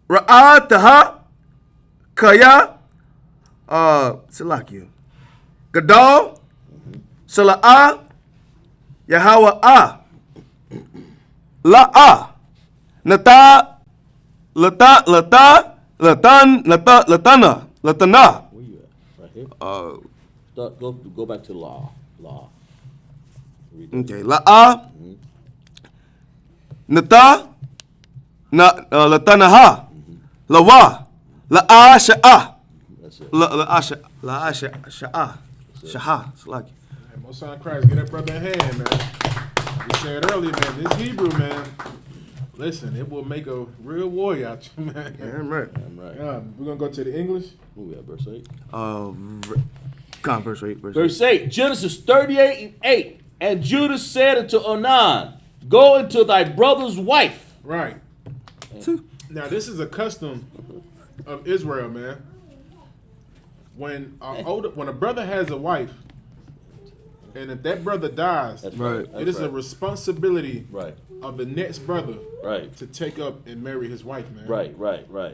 Ra'a Taha. Kaya. Salakia. Gadal. Sala'a. Yahawa'a. La'a. Nata. Latana. Where you at? Right here? Go back to law. Read that. Okay. La'a. Nata. Latanaha. Lawa. La'a sha'a. That's it. La'a sha'a. Shaha. Salaki. Hey, Most High Christ, get that brother a hand, man. We said earlier, man, this Hebrew, man, listen, it will make a real warrior out you, man. Damn right. I'm right. We're going to go to the English. Where we at, verse 8? Verse 8. Verse 8, Genesis 38:8. And Judah said unto Onan, Go into thy brother's wife. Right. Now, this is a custom of Israel, man. When a brother has a wife, and if that brother dies, That's Right. right. it is a responsibility Right. of the next brother Right. to take up and marry his wife, man. Right.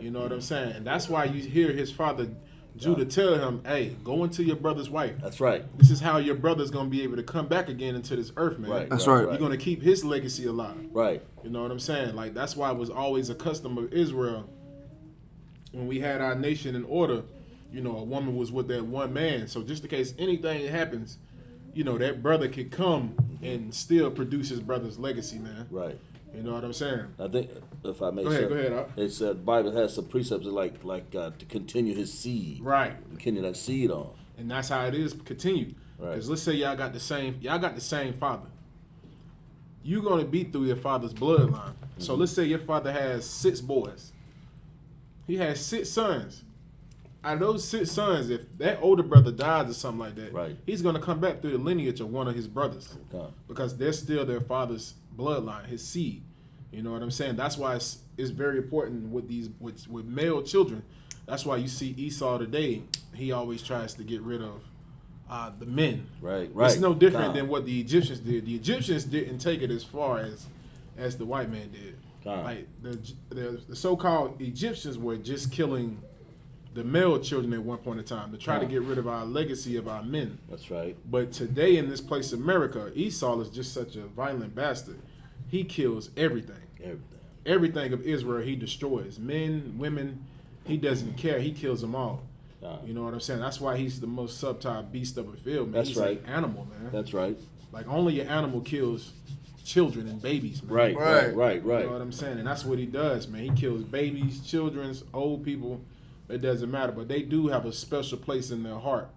You know what I'm saying? And that's why you hear his father Judah tell him, hey, go into your brother's wife. That's right. This is how your brother's going to be able to come back again into this earth, man. Right. That's right. You're going to keep his legacy alive. Right. You know what I'm saying? Like, that's why it was always a custom of Israel when we had our nation in order. You know, a woman was with that one man. So just in case anything happens, you know, that brother could come and still produce his brother's legacy, man. Right. You know what I'm saying? I think, if I may Go say, ahead, Op. it said the Bible has some precepts like to continue his seed. Right. Continue that seed on. And that's how it is continued. Right. Because let's say y'all got the same father. You're gonna be through your father's bloodline. So let's say your father has 6 boys. He has 6 sons. Out of those 6 sons, if that older brother dies or something like that, Right. he's gonna come back through the lineage of one of his brothers. Okay. Because they're still their father's bloodline, his seed. You know what I'm saying? That's why it's very important with these with male children. That's why you see Esau today. He always tries to get rid of the men. Right. It's no different than what the Egyptians did. The Egyptians didn't take it as far as the white man did. Like the so-called Egyptians were just killing the male children at one point in time to try to get rid of our legacy of our men. That's right. But today in this place, America, Esau is just such a violent bastard. He kills everything. Everything of Israel he destroys. Men, women, he doesn't care. He kills them all. You know what I'm saying? That's why he's the most subtle beast of a field, man. That's he's right. An animal, man. That's right. Like only an animal kills children and babies, man. Right. You know what I'm saying? And that's what he does, man. He kills babies, children, old people. It doesn't matter. But they do have a special place in their heart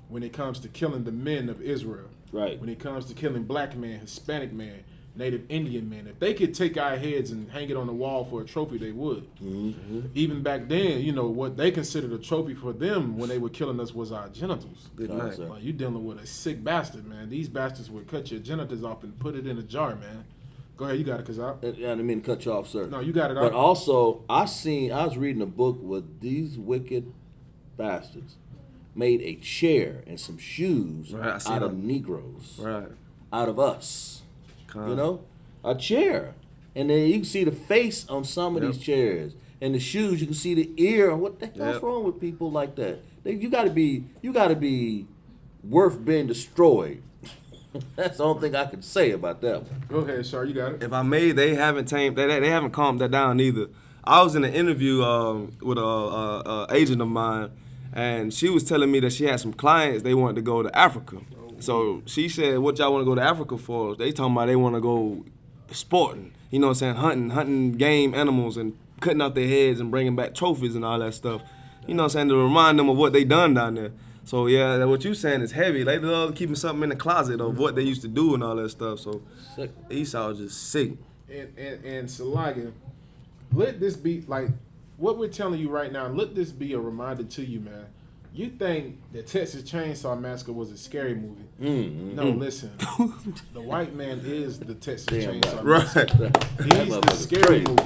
when it comes to killing the men of Israel. Right. When it comes to killing black men, Hispanic men, Native Indian men. If they could take our heads and hang it on the wall for a trophy, they would. Mm-hmm. Even back then, you know, what they considered a trophy for them when they were killing us was our genitals. Good night. Like, you dealing with a sick bastard, man. These bastards would cut your genitals off and put it in a jar, man. Go ahead, you got it, Kazak. I didn't mean to cut you off, sir. No, you got it. But also, I was reading a book where these wicked bastards made a chair and some shoes out of Negroes. Right. Out of us. You know? A chair. And then you can see the face on some of these chairs. And the shoes, you can see the ear. What the hell's wrong with people like that? You gotta be worth being destroyed. That's the only thing I can say about that one. Go ahead, sir. You got it. If I may, they haven't tamed. They haven't calmed that down either. I was in an interview with a agent of mine, and she was telling me that she had some clients they wanted to go to Africa. So she said, "What y'all want to go to Africa for?" They talking about they want to go sporting. You know what I'm saying? Hunting game animals and cutting out their heads and bringing back trophies and all that stuff. You know what I'm saying? To remind them of what they done down there. So yeah, what you saying is heavy. They love keeping something in the closet of what they used to do and all that stuff. So Sick. Esau is just sick. And Salaga, let this be like what we're telling you right now. Let this be a reminder to you, man. You think the Texas Chainsaw Massacre was a scary movie? No, listen. The white man is the Texas Chainsaw Massacre. He's the scary movie.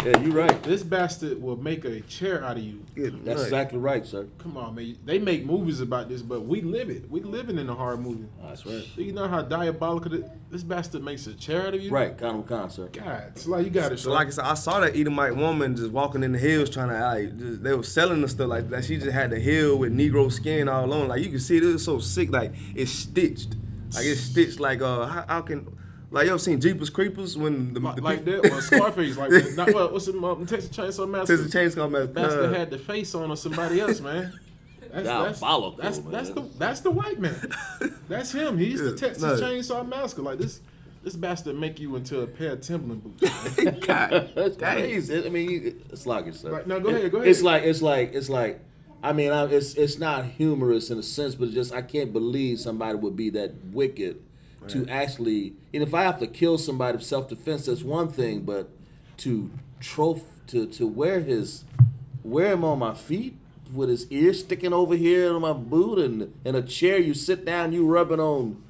Yeah, you're right. This bastard will make a chair out of you. That's exactly right, sir. Come on, man. They make movies about this, but we live it. We living in a horror movie. That's right. Do you know how diabolical this bastard makes a chair out of you? Right, con, sir. God, it's like you got it. So like I said, I saw that Edomite woman just walking in the hills trying to they were selling the stuff like that. She just had the heel with Negro skin all on. Like you can see it was so sick. Like it's stitched. Like it's stitched. Like how can. Like, you ever seen Jeepers Creepers when the like that or Scarface like that? Not, what's it? Texas Chainsaw Massacre. Texas Chainsaw Massacre. Bastard had the face on of somebody else, man. That's the white man. That's him. He's the Texas Chainsaw Massacre. Like this bastard make you into a pair of Timberland boots. Man. God, that's crazy. I mean, it's like it, sir. Right, no, go ahead. It's like. I mean, it's not humorous in a sense, but it's just I can't believe somebody would be that wicked. To actually, and if I have to kill somebody for self-defense, that's one thing. But to wear him on my feet with his ear sticking over here on my boot and in a chair, you sit down, you rubbing on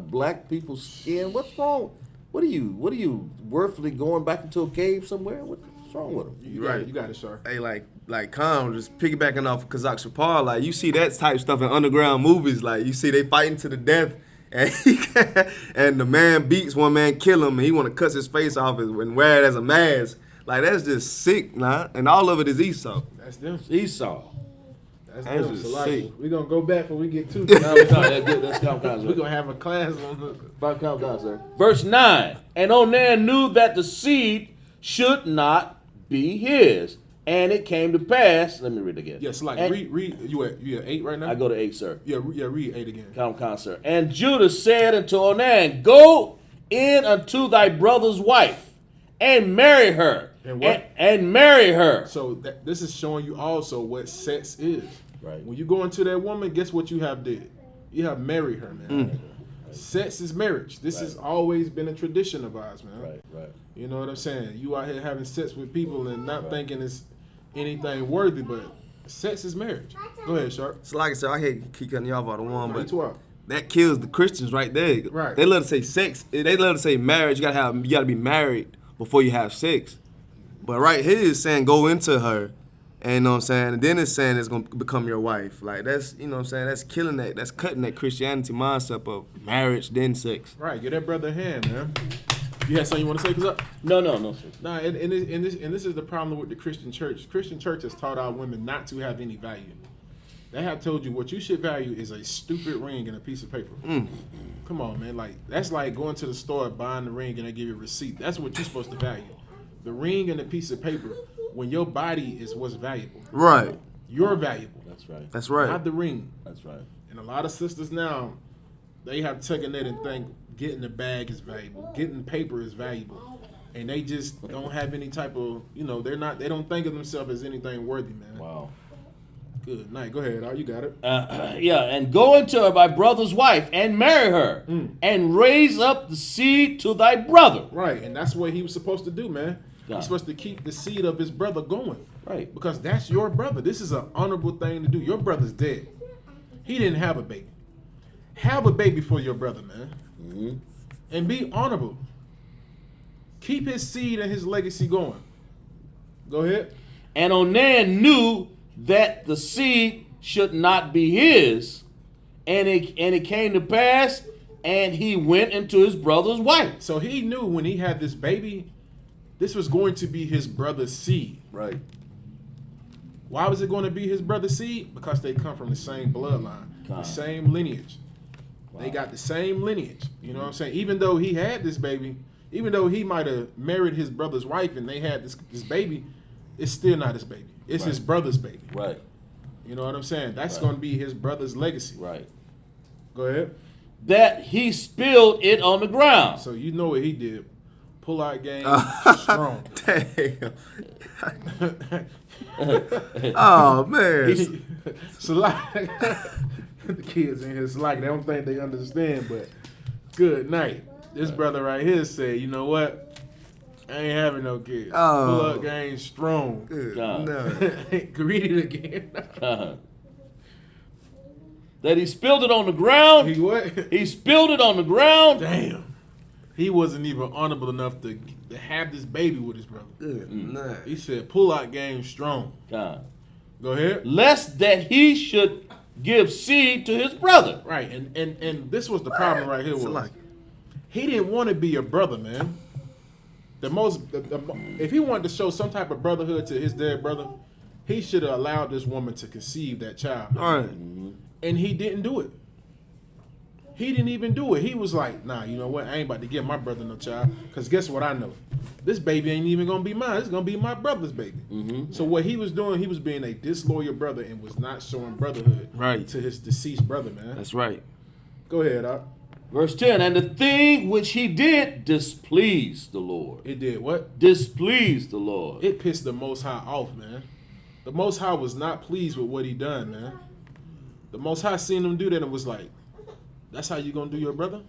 black people's skin. What's wrong? What are you worthily going back into a cave somewhere? What's wrong with him? You got it, sir. Hey, like Khan, just piggybacking off Kazak Shapar, like you see that type of stuff in underground movies. Like you see they fighting to the death. And the man beats one man, kill him, and he want to cut his face off and wear it as a mask. Like that's just sick, nah. And all of it is Esau. That's them. Esau. That's That's them. just So sick. we're gonna go back when we get to That's come, we're gonna have a class on the sir. Verse 9. And Onan knew that the seed should not be his, And it came to pass. Let me read it again. Yes, like And- read. You at 8 right now? I go to 8, sir. Yeah, read 8 again. Come, sir. And Judah said unto Onan, Go in unto thy brother's wife, and marry her. And what? And marry her. So this is showing you also what sex is. Right. When you go into that woman, guess what you have did? You have married her, man. Sex is marriage. This has always been a tradition of ours, man. Right. You know what I'm saying? You out here having sex with people and not thinking it's anything worthy, but sex is marriage. Go ahead, Sharp. So like I said, I hate keep cutting you off on the one, but 12. that kills the Christians right there. Right. They love to say sex. They love to say marriage. You gotta be married before you have sex. But right here is saying go into her, and you know what I'm saying. And then it's saying it's gonna become your wife. Like that's you know what I'm saying. That's killing that. That's cutting that Christianity mindset of marriage then sex. Right, give that brother a hand, man. You had something you want to say? Cause No, sir. Nah, and this is the problem with the Christian church. Christian church has taught our women not to have any value. They have told you what you should value is a stupid ring and a piece of paper. Come on, man. Like that's like going to the store, buying the ring, and they give you a receipt. That's what you're supposed to value. The ring and the piece of paper. When your body is what's valuable. Right. You're valuable. That's right. That's right. Not the ring. That's right. And a lot of sisters now, they have taken that and think getting the bag is valuable, getting paper is valuable, and they just don't have any type of, they don't think of themselves as anything worthy, man. Wow. Good night. Go ahead, Al, you got it. And go into thy brother's wife and marry her, and raise up the seed to thy brother. Right, and that's what he was supposed to do, man. Yeah. He's supposed to keep the seed of his brother going. Right. Because that's your brother. This is an honorable thing to do. Your brother's dead. He didn't have a baby. Have a baby for your brother, man. And be honorable. Keep his seed and his legacy going. Go ahead. And Onan knew that the seed should not be his, and it came to pass, and he went into his brother's wife. So he knew when he had this baby, this was going to be his brother's seed. Right. Why was it going to be his brother's seed? Because they come from the same bloodline, the same lineage. Wow. They got the same lineage. You know what I'm saying? Even though he had this baby, even though he might have married his brother's wife and they had this baby, it's still not his baby. It's his brother's baby. Right. You know what I'm saying? That's going to be his brother's legacy. Right. Go ahead. That he spilled it on the ground. So you know what he did. Pull out game strong. Damn. Oh man. Slack. The kids in here slack. They don't think they understand, but good night. This brother right here said, you know what? I ain't having no kids. Oh. Pull up game strong. Good. God. No. Read it again. That he spilled it on the ground. He what? He spilled it on the ground. Damn. He wasn't even honorable enough to have this baby with his brother. Good. No. He said, pull out game strong. God. Go ahead. Lest that he should give seed to his brother. Right, and this was the problem right here. So Was like, he didn't want to be your brother, man. If he wanted to show some type of brotherhood to his dead brother, he should have allowed this woman to conceive that child. Man. all right. And he didn't do it. He didn't even do it. He was like, nah, you know what? I ain't about to give my brother no child. Because guess what I know? This baby ain't even going to be mine. It's going to be my brother's baby. So what he was doing, he was being a disloyal brother and was not showing brotherhood to his deceased brother, man. That's right. Go ahead, Doc. Verse 10, and the thing which he did displeased the Lord. It did what? Displeased the Lord. It pissed the Most High off, man. The Most High was not pleased with what he done, man. The Most High seen him do that and was like, that's how you gonna do your brother?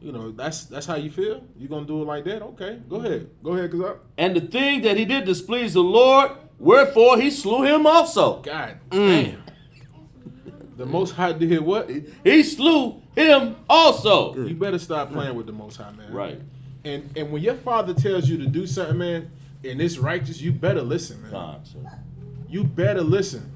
You know, that's how you feel? You gonna do it like that? Okay, go ahead. Go ahead, cause And the thing that he did displease the Lord, wherefore he slew him also. God damn. The Most High did what? He slew him also. You better stop playing with the Most High, man. Right. And when your father tells you to do something, man, and it's righteous, you better listen, man. God, sir. You better listen.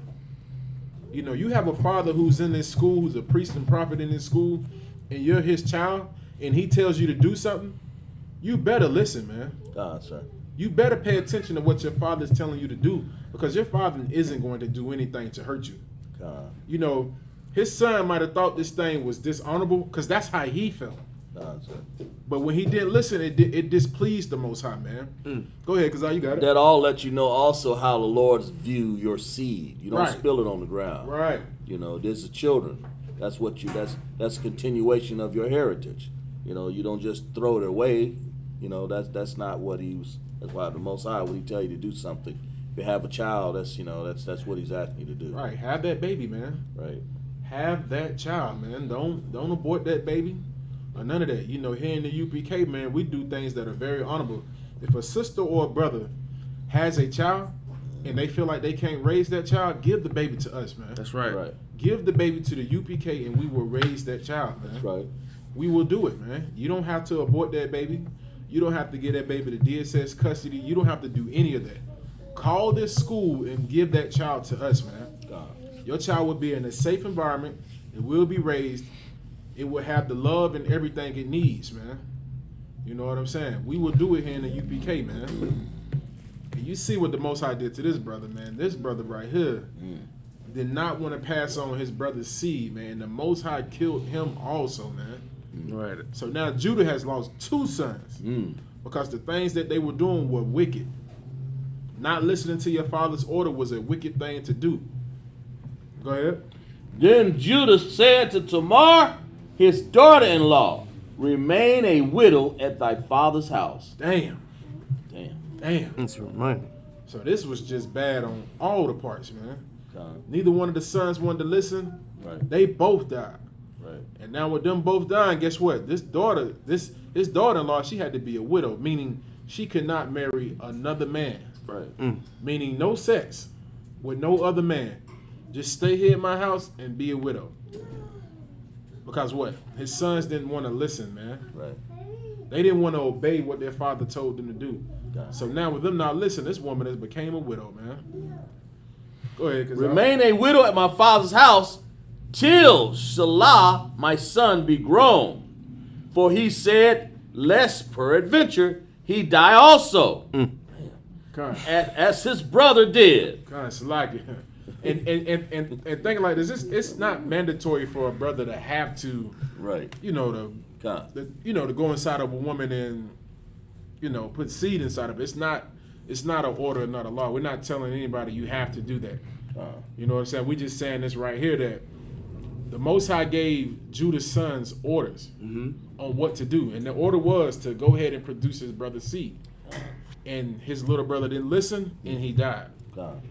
You know, you have a father who's in this school, who's a priest and prophet in this school, and you're his child, and he tells you to do something, you better listen, man. God, sir. You better pay attention to what your father's telling you to do, because your father isn't going to do anything to hurt you. God. You know, his son might have thought this thing was dishonorable, because that's how he felt. But when he didn't listen, it displeased the Most High, man. Go ahead, cause you got it. That all let you know also how the Lord's view your seed. You don't Right. spill it on the ground. Right. You know, this is children. That's a continuation of your heritage. You know, you don't just throw it away. You know, that's not what that's why the Most High, when he tell you to do something, if you have a child, that's what he's asking you to do. Right. Have that baby, man. Right. Have that child, man. Don't abort that baby. Or none of that. You know, here in the UPK, man, we do things that are very honorable. If a sister or a brother has a child and they feel like they can't raise that child, give the baby to us, man. That's right. Right. Give the baby to the UPK and we will raise that child, man. That's right. We will do it, man. You don't have to abort that baby. You don't have to give that baby to DSS custody. You don't have to do any of that. Call this school and give that child to us, man. God. Your child will be in a safe environment. It will be raised. It will have the love and everything it needs, man. You know what I'm saying? We will do it here in the UPK, man. And you see what the Most High did to this brother, man. This brother right here did not want to pass on his brother's seed, man. The Most High killed him also, man. Right. So now Judah has lost 2 sons because the things that they were doing were wicked. Not listening to your father's order was a wicked thing to do. Go ahead. Then Judah said to Tamar, his daughter-in-law, remain a widow at thy father's house. Damn. Damn. That's right. So this was just bad on all the parts, man. God. Neither one of the sons wanted to listen. Right. They both died. Right. And now with them both dying, guess what? His daughter-in-law, she had to be a widow, meaning she could not marry another man. Right. Meaning no sex with no other man. Just stay here in my house and be a widow. Because what? His sons didn't want to listen, man. Right. They didn't want to obey what their father told them to do. God. So now with them not listening, this woman has became a widow, man. Go ahead. Remain a widow at my father's house till Shelah my son be grown. For he said, lest peradventure he die also, as his brother did. And thinking like this, it's not mandatory for a brother to have to, Right. to go inside of a woman and, put seed inside of it. It's not an order, not a law. We're not telling anybody you have to do that. You know what I'm saying? We just saying this right here that the Most High gave Judah's sons orders on what to do. And the order was to go ahead and produce his brother's seed. And his little brother didn't listen and he died. God.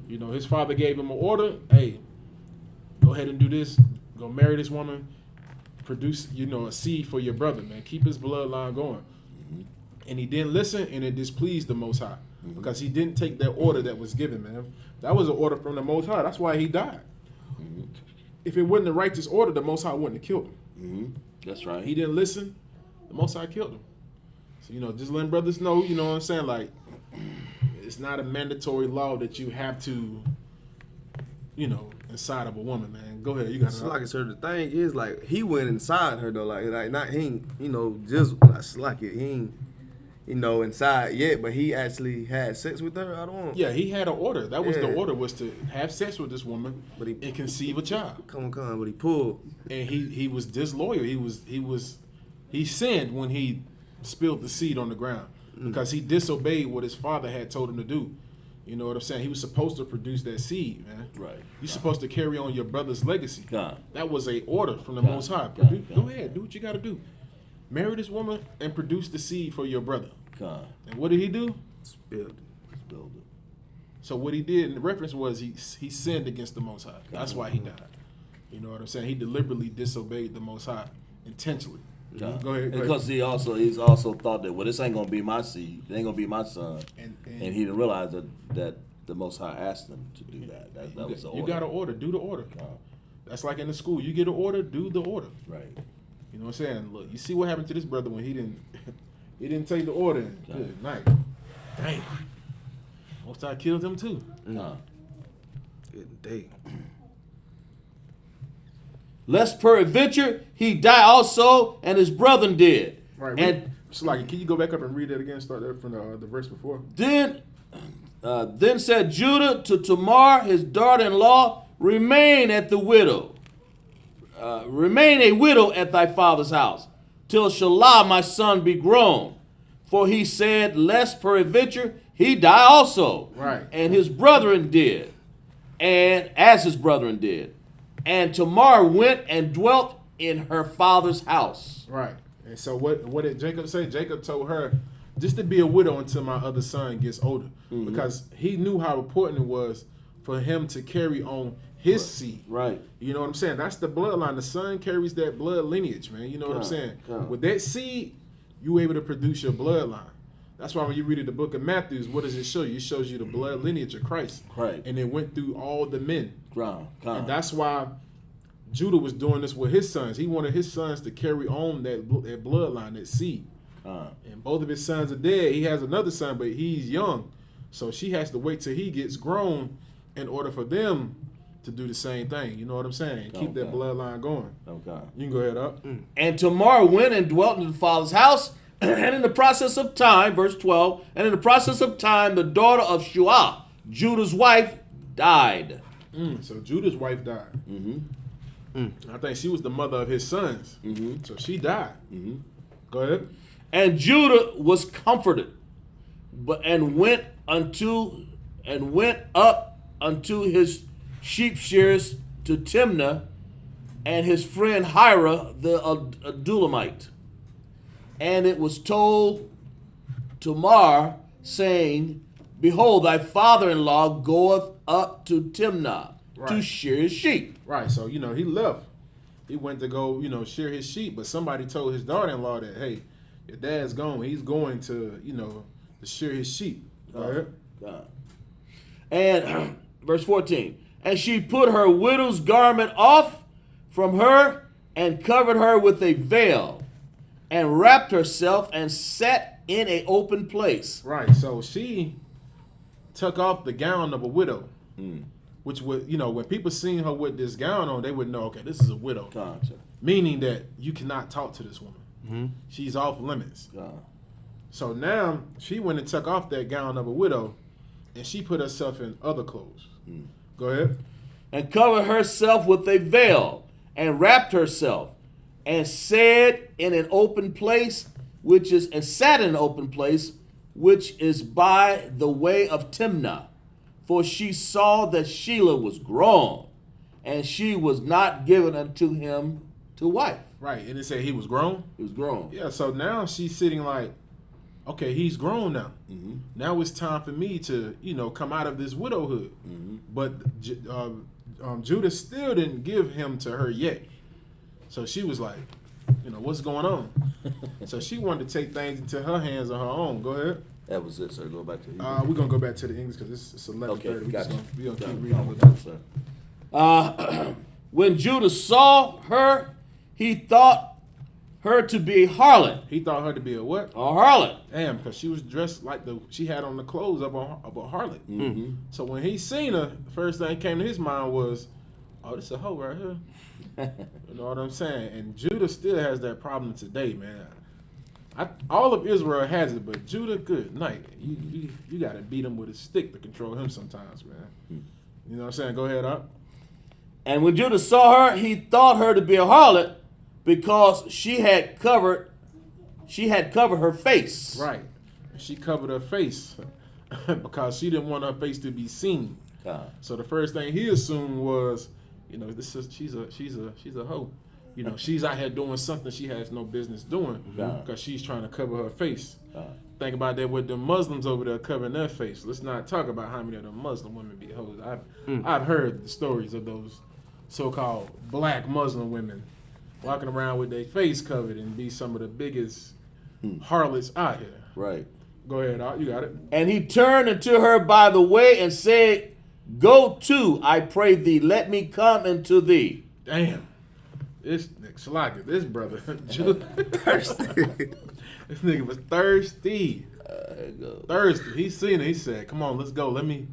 His father gave him an order. Hey, go ahead and do this. Go marry this woman. Produce, a seed for your brother, man. Keep his bloodline going. And he didn't listen, and it displeased the Most High because he didn't take that order that was given, man. That was an order from the Most High. That's why he died. If it wasn't a righteous order, the Most High wouldn't have killed him. That's right. He didn't listen. The Most High killed him. So, just letting brothers know, you know what I'm saying? Like, it's not a mandatory law that you have to, inside of a woman, man. Go ahead, you got it. Like I said, the thing is, like, he went inside her though, like not he ain't, just like it, he ain't, inside yet, but he actually had sex with her. I don't. Yeah, he had an order. That was the Yeah. order, was to have sex with this woman and conceive a child. Come on, but he pulled. And he was disloyal. He sinned when he spilled the seed on the ground because he disobeyed what his father had told him to do. You know what I'm saying? He was supposed to produce that seed, man. Right. You're supposed to carry on your brother's legacy. God. That was a order from the God. Most High. God. Go ahead, do what you got to do. Marry this woman and produce the seed for your brother. God. And what did he do? Spilled it. So what he did, and the reference was he sinned against the Most High. That's why he died. You know what I'm saying? He deliberately disobeyed the Most High intentionally. God. Go ahead. Because he's also thought that, well, this ain't gonna be my seed. It ain't gonna be my son. And he didn't realize that the Most High asked him to do that. That was the order. You got to order. Do the order. God. That's like in the school. You get an order, do the order. Right. You know what I'm saying? Look, you see what happened to this brother when he didn't take the order. Good night. Dang. Most I killed him too. God. Good day. Lest peradventure he die also, and his brethren did. Right. And so like, can you go back up and read that again? Start that from the verse before. then said Judah to Tamar, his daughter-in-law, remain a widow at thy father's house, till Shelah my son be grown. For he said, lest peradventure he die also. Right. And his brethren did, and as his brethren did. And Tamar went and dwelt in her father's house. Right. And so what did Jacob say? Jacob told her just to be a widow until my other son gets older. Because he knew how important it was for him to carry on his seed. Right. You know what I'm saying? That's the bloodline. The son carries that blood lineage, man. You know what I'm saying? With that seed, you able to produce your bloodline. That's why when you read the book of Matthew, what does it show you? It shows you the blood lineage of Christ. Right. And it went through all the men. Come. And that's why Judah was doing this with his sons. He wanted his sons to carry on that bloodline, that seed. And both of his sons are dead. He has another son, but he's young. So she has to wait till he gets grown in order for them to do the same thing. You know what I'm saying? Keep that bloodline going. Okay. You can go ahead up. And Tamar went and dwelt in the father's house, and in the process of time, verse 12, and in the process of time, the daughter of Shuah, Judah's wife, died. So Judah's wife died. I think she was the mother of his sons. So she died. Go ahead. And Judah was comforted, and went up unto his sheep shearers to Timnah, and his friend Hira the Adulamite. And it was told Tamar, saying, behold, thy father-in-law goeth up to Timnah to shear his sheep. Right. So, he left. He went to go, shear his sheep. But somebody told his daughter-in-law that, hey, your dad's gone. He's going to, to shear his sheep. Go ahead. And verse 14. And she put her widow's garment off from her and covered her with a veil and wrapped herself and sat in an open place. Right. So she took off the gown of a widow, which would, when people seen her with this gown on, they would know, okay, this is a widow. Gotcha. Meaning that you cannot talk to this woman. She's off limits. So now she went and took off that gown of a widow, and she put herself in other clothes. Go ahead. And covered herself with a veil, and wrapped herself, and said in an open place, sat in an open place, which is by the way of Timnah. For she saw that Shelah was grown, and she was not given unto him to wife. Right, and it said he was grown? He was grown. Yeah, so now she's sitting like, okay, he's grown now. Now it's time for me to, come out of this widowhood. But Judah still didn't give him to her yet. So she was like, what's going on? So she wanted to take things into her hands on her own. Go ahead. That was it, sir. Go back to We're going to go back to the English because it's 11:30. Okay, We're gotcha. going to keep reading with that. sir. When Judah saw her, he thought her to be a harlot. He thought her to be a what? A harlot. Damn, because she was dressed like she had on the clothes of a harlot. So when he seen her, the first thing came to his mind was, oh, this is a hoe right here. You know what I'm saying? And Judah still has that problem today, man. All of Israel has it, but Judah, good night. You got to beat him with a stick to control him sometimes, man. You know what I'm saying? Go ahead, up. And when Judah saw her, he thought her to be a harlot, because she had covered her face. Right. She covered her face because she didn't want her face to be seen. So the first thing he assumed was, she's a hoe. She's out here doing something she has no business doing because she's trying to cover her face. Think about that with the Muslims over there covering their face. Let's not talk about how many of the Muslim women be hoes. I've heard the stories of those so-called black Muslim women walking around with their face covered and be some of the biggest harlots out here. Right. Go ahead, Art. You got it. And he turned unto her by the way and said, go to, I pray thee, let me come into thee. Damn. This brother, thirsty. This nigga was thirsty. Thirsty. He seen it. He said, "Come on, let's go. Let me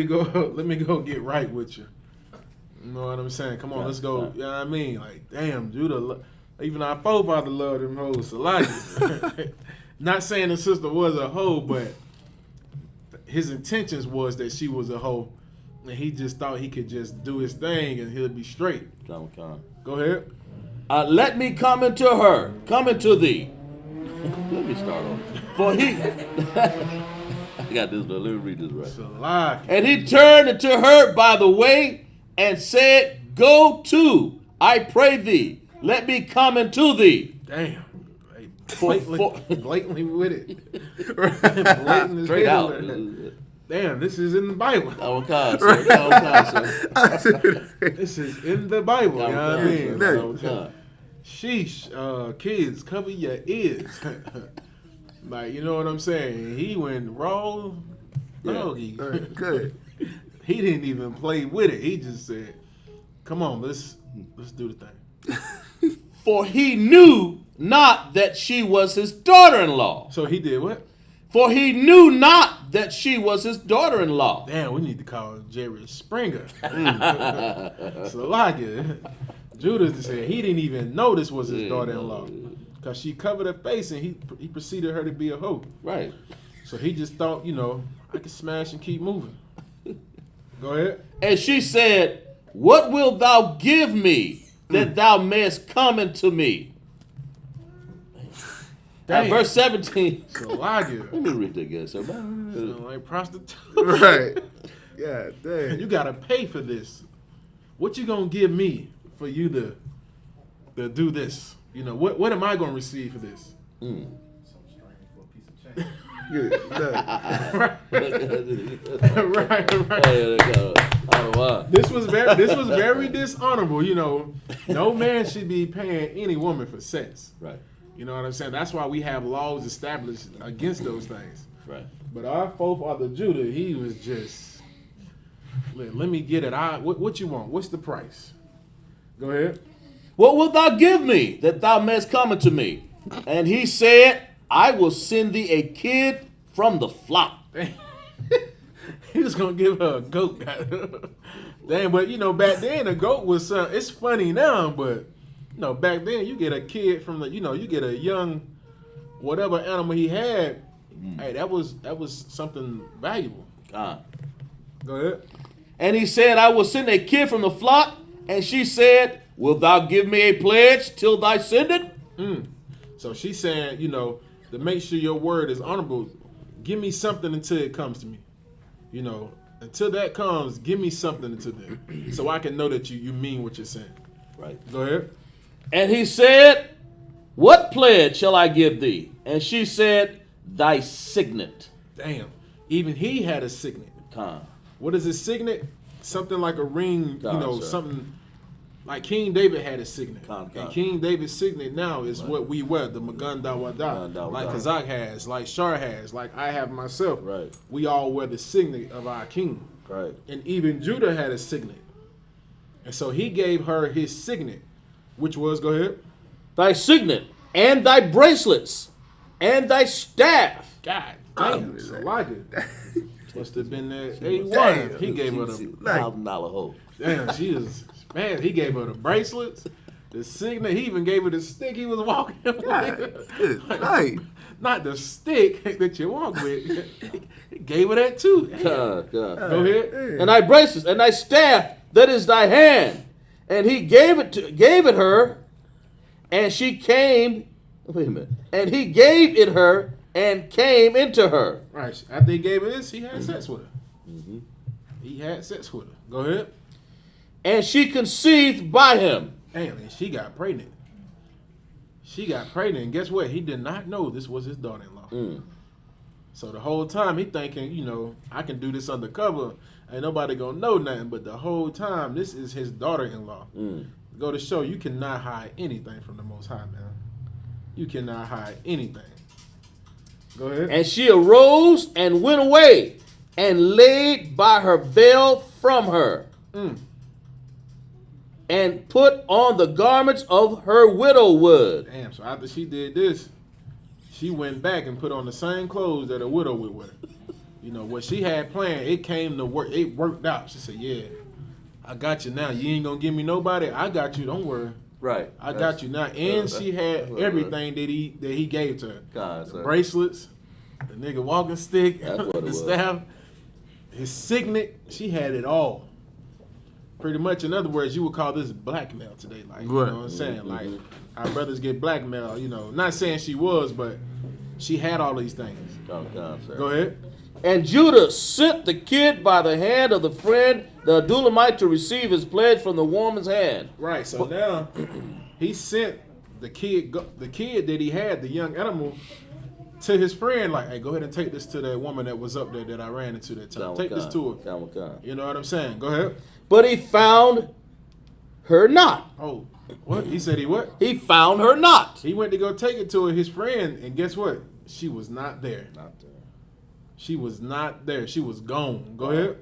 go get right with you." You know what I'm saying? Come on, let's go. You know what I mean? Like, damn, Judah. Even our forefather loved them hoes. Salaki. Not saying the sister was a hoe, but his intentions was that she was a hoe, and he just thought he could just do his thing and he'll be straight. Go ahead. let me come into her, come into thee. Let me start on. For he, I got this, but let me read this right. It's a lie. And he turned into her by the way and said, Go to, I pray thee, let me come into thee. Damn. For- Blatantly with it. Blatant as Straight hell. out. Damn, this is in the Bible. Oh, God, sir. Oh, God, sir. This is in the Bible. You know what I mean? Oh, God. Sheesh, kids, cover your ears. Like, you know what I'm saying? He went raw doggy. Good. He didn't even play with it. He just said, "Come on, let's do the thing." For he knew not that she was his daughter-in-law. So he did what? For he knew not that she was his daughter-in-law. Damn, we need to call Jerry Springer. So like it. Judah said he didn't even know this was his daughter-in-law. Because she covered her face and he preceded her to be a hoe. Right. So he just thought, I can smash and keep moving. Go ahead. And she said, What wilt thou give me that thou mayest come into me? Dang. Verse 17. So like it. Let me read that again. So, Like prostitute. Right. Yeah, dang. You gotta pay for this. What you gonna give me for you to do this? What am I gonna receive for this? Good. Right. Hey, there you go. Oh, wow. This was very dishonorable. No man should be paying any woman for sex. Right. You know what I'm saying? That's why we have laws established against those things. Right. But our forefather Judah, he was just, let me get it. What you want? What's the price? Go ahead. What wilt thou give me that thou mayest come unto me? And he said, I will send thee a kid from the flock. He was gonna give her a goat. Damn, but back then a goat was. It's funny now, but back then you get a kid from you get a young, whatever animal he had. Hey, that was something valuable. God. Go ahead. And he said, I will send a kid from the flock. And she said, Wilt thou give me a pledge till thy send it? So she's saying, to make sure your word is honorable, give me something until it comes to me. Until that comes, give me something until then, so I can know that you mean what you're saying. Right. Go ahead. And he said, What pledge shall I give thee? And she said, Thy signet. Damn. Even he had a signet. Con. What is a signet? Something like a ring, Sir. something like King David had a signet. Con. And King David's signet now is what we wear, the Magan Dawada, like Kazakh has, like Shar has, like I have myself. Right. We all wear the signet of our king. Right. And even Judah had a signet. And so he gave her his signet, which was, go ahead. Thy signet, and thy bracelets, and thy staff. God damn, so like it. Must have been that A1. Damn. He gave her the $1,000 hoe. damn. She was man. He gave her the bracelets, the signet. He even gave her the stick he was walking with. Right. Not the stick that you walk with. He gave her that too. God. Go ahead. And thy bracelets, and thy staff that is thy hand. And he gave it her, and she came. Wait a minute. And he gave it her and came into her. Right. After he gave her this, he had sex with her. He had sex with her. Go ahead. And she conceived by him. Damn, and she got pregnant. And guess what? He did not know this was his daughter-in-law. So the whole time he thinking, I can do this undercover. Ain't nobody gonna know nothing. But the whole time, this is his daughter-in-law. Go to show you cannot hide anything from the Most High, man. You cannot hide anything. Go ahead. And she arose and went away and laid by her veil from her. And put on the garments of her widowhood. Damn, so after she did this, she went back and put on the same clothes that a widow would wear. What she had planned, it came to work. It worked out. She said, yeah, I got you now. You ain't going to give me nobody. I got you. Don't worry. Right. I got you now. And she had everything that he gave to her. God, The sir. bracelets, the nigga walking stick, That's what it the was. staff, his signet. She had it all. Pretty much, in other words, you would call this blackmail today. Like, you know what I'm saying? Like, our brothers get blackmail, you know. Not saying she was, but she had all these things. Oh, God, sir. Go ahead. And Judah sent the kid by the hand of the friend, the Adulamite, to receive his pledge from the woman's hand. Right, so now he sent the kid that he had, the young animal, to his friend, like, hey, go ahead and take this to that woman that was up there that I ran into that time. Take this to her. You know what I'm saying? Go ahead. But he found her not. Oh, what? He said he what? He found her not. He went to go take it to his friend, and guess what? She was not there. Not there. She was not there. She was gone. Go ahead.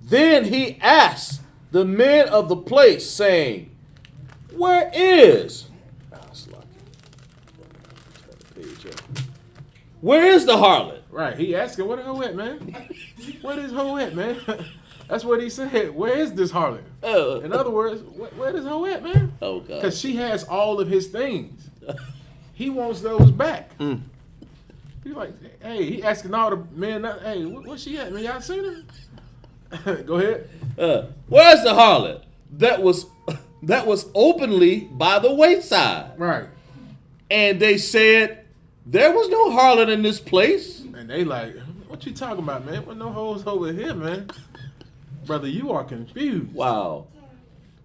Then he asked the men of the place, saying, where is? Where is the harlot? Right. He asking, where the hoe at, man? Where this hoe at, man? That's what he said. Where is this harlot? In other words, where this hoe at, man? Oh, God. Because she has all of his things. He wants those back. He's like, hey, he asking all the men, hey, where's she at, man? Y'all seen her? Go ahead. Where's the harlot that was openly by the wayside? Right. And they said, there was no harlot in this place. And they like, what you talking about, man? What no hoes over here, man? Brother, you are confused. Wow.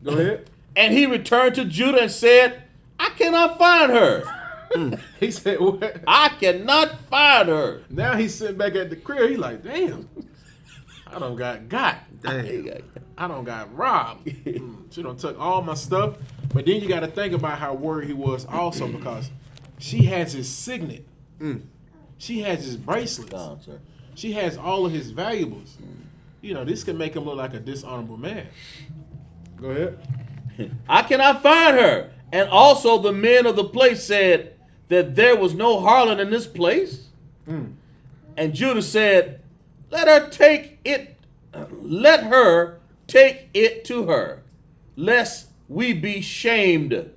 Go ahead. And he returned to Judah and said, I cannot find her. He said, what? I cannot find her. Now he's sitting back at the crib. He like, damn, I done got. Damn. I done got robbed. She done took all my stuff. But then you got to think about how worried he was also, because she has his signet. She has his bracelets. Oh, sir. She has all of his valuables. You know, this can make him look like a dishonorable man. Go ahead. I cannot find her. And also the men of the place said that there was no harlot in this place. And Judah said, let her take it to her, lest we be shamed.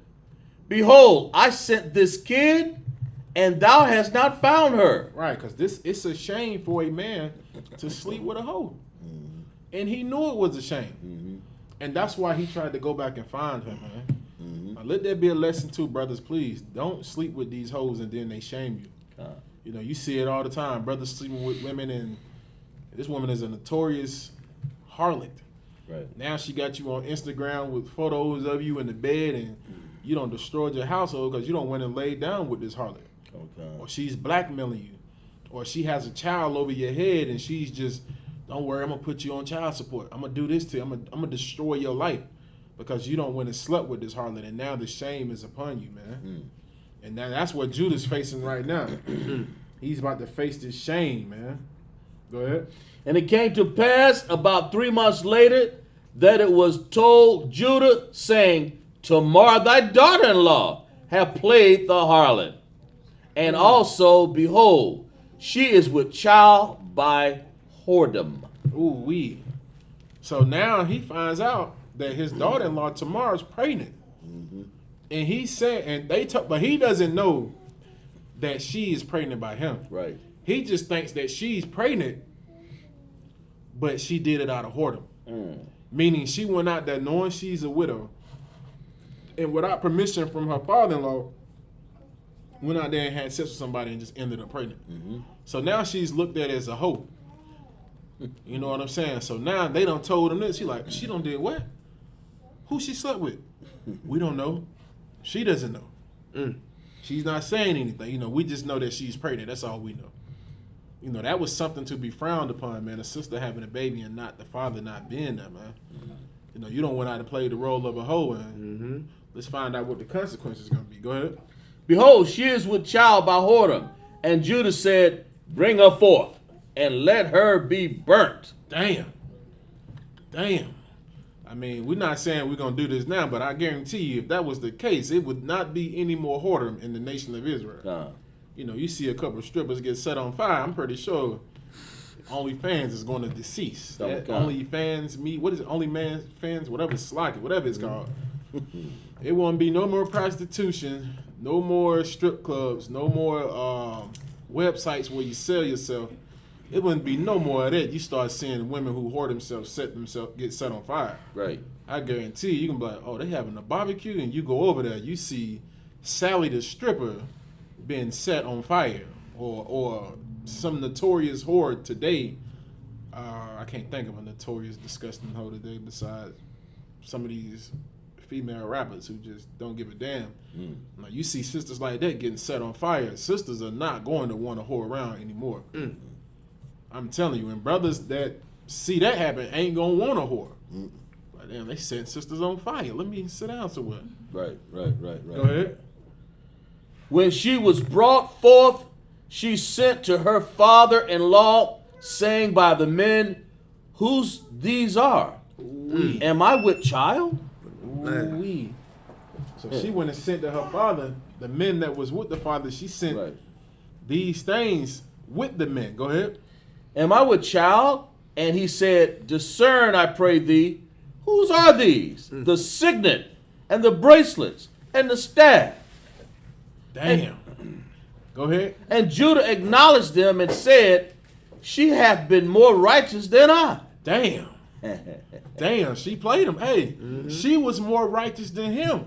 Behold, I sent this kid, and thou hast not found her. Right, because it's a shame for a man to sleep with a hoe. And he knew it was a shame. And that's why he tried to go back and find her, man. Now, let that be a lesson too, brothers, please. Don't sleep with these hoes and then they shame you. You know, you see it all the time. Brothers sleeping with women, and this woman is a notorious harlot. Right. Now she got you on Instagram with photos of you in the bed, and you don't destroy your household because you don't went and laid down with this harlot. Okay. Or she's blackmailing you. Or she has a child over your head and she's just, don't worry, I'm going to put you on child support. I'm going to do this to you. I'm going to destroy your life because you don't went and slept with this harlot, and now the shame is upon you, man. And now that's what Judah's facing right now. He's about to face this shame, man. Go ahead. And it came to pass about 3 months later that it was told Judah, saying, Tamar thy daughter-in-law hath played the harlot. And also, behold, she is with child by whoredom. Ooh, wee. So now he finds out that his daughter-in-law Tamar is pregnant. And he said, and they talk, but he doesn't know that she is pregnant by him. Right. He just thinks that she's pregnant, but she did it out of whoredom. Meaning she went out there knowing she's a widow, and without permission from her father-in-law, went out there and had sex with somebody and just ended up pregnant. So now she's looked at as a hoe. You know what I'm saying? So now they done told him this. She like, she done did what? Who she slept with? We don't know. She doesn't know. She's not saying anything. You know, we just know that she's pregnant. That's all we know. You know, that was something to be frowned upon, man. A sister having a baby and not the father not being there, man. You know, you don't want out to play the role of a hoe, and let's find out what the consequences are going to be. Go ahead. Behold, she is with child by whoredom. And Judah said, bring her forth, and let her be burnt. Damn. I mean, we're not saying we're going to do this now, but I guarantee you, if that was the case, it would not be any more whoredom in the nation of Israel. You know, you see a couple of strippers get set on fire, I'm pretty sure OnlyFans is going to decease. That OnlyFans, what is it, OnlyFans, whatever it's like, whatever it's called. It won't be no more prostitution, no more strip clubs, no more websites where you sell yourself. it wouldn't be no more of that. You start seeing women who whore themselves, get set on fire. Right. I guarantee you can be like, oh, they having a barbecue, and you go over there, you see Sally the stripper being set on fire, or some notorious whore today. I can't think of a notorious disgusting hoe today besides some of these female rappers who just don't give a damn. Like, you see sisters like that getting set on fire. Sisters are not going to want to whore around anymore. I'm telling you, and brothers that see that happen ain't gonna want to whore. Like, damn, they set sisters on fire. Let me sit down somewhere. Right. Go ahead. When she was brought forth, she sent to her father-in-law, saying by the men, whose these are? Am I with child? Ooh-wee. So she went and sent to her father, the men that was with the father, she sent these things with the men. Go ahead. Am I with child? And he said, discern, I pray thee, whose are these? The signet, and the bracelets, and the staff. Damn. Go ahead. And Judah acknowledged them and said, she hath been more righteous than I. Damn. Damn, she played him. Hey, she was more righteous than him.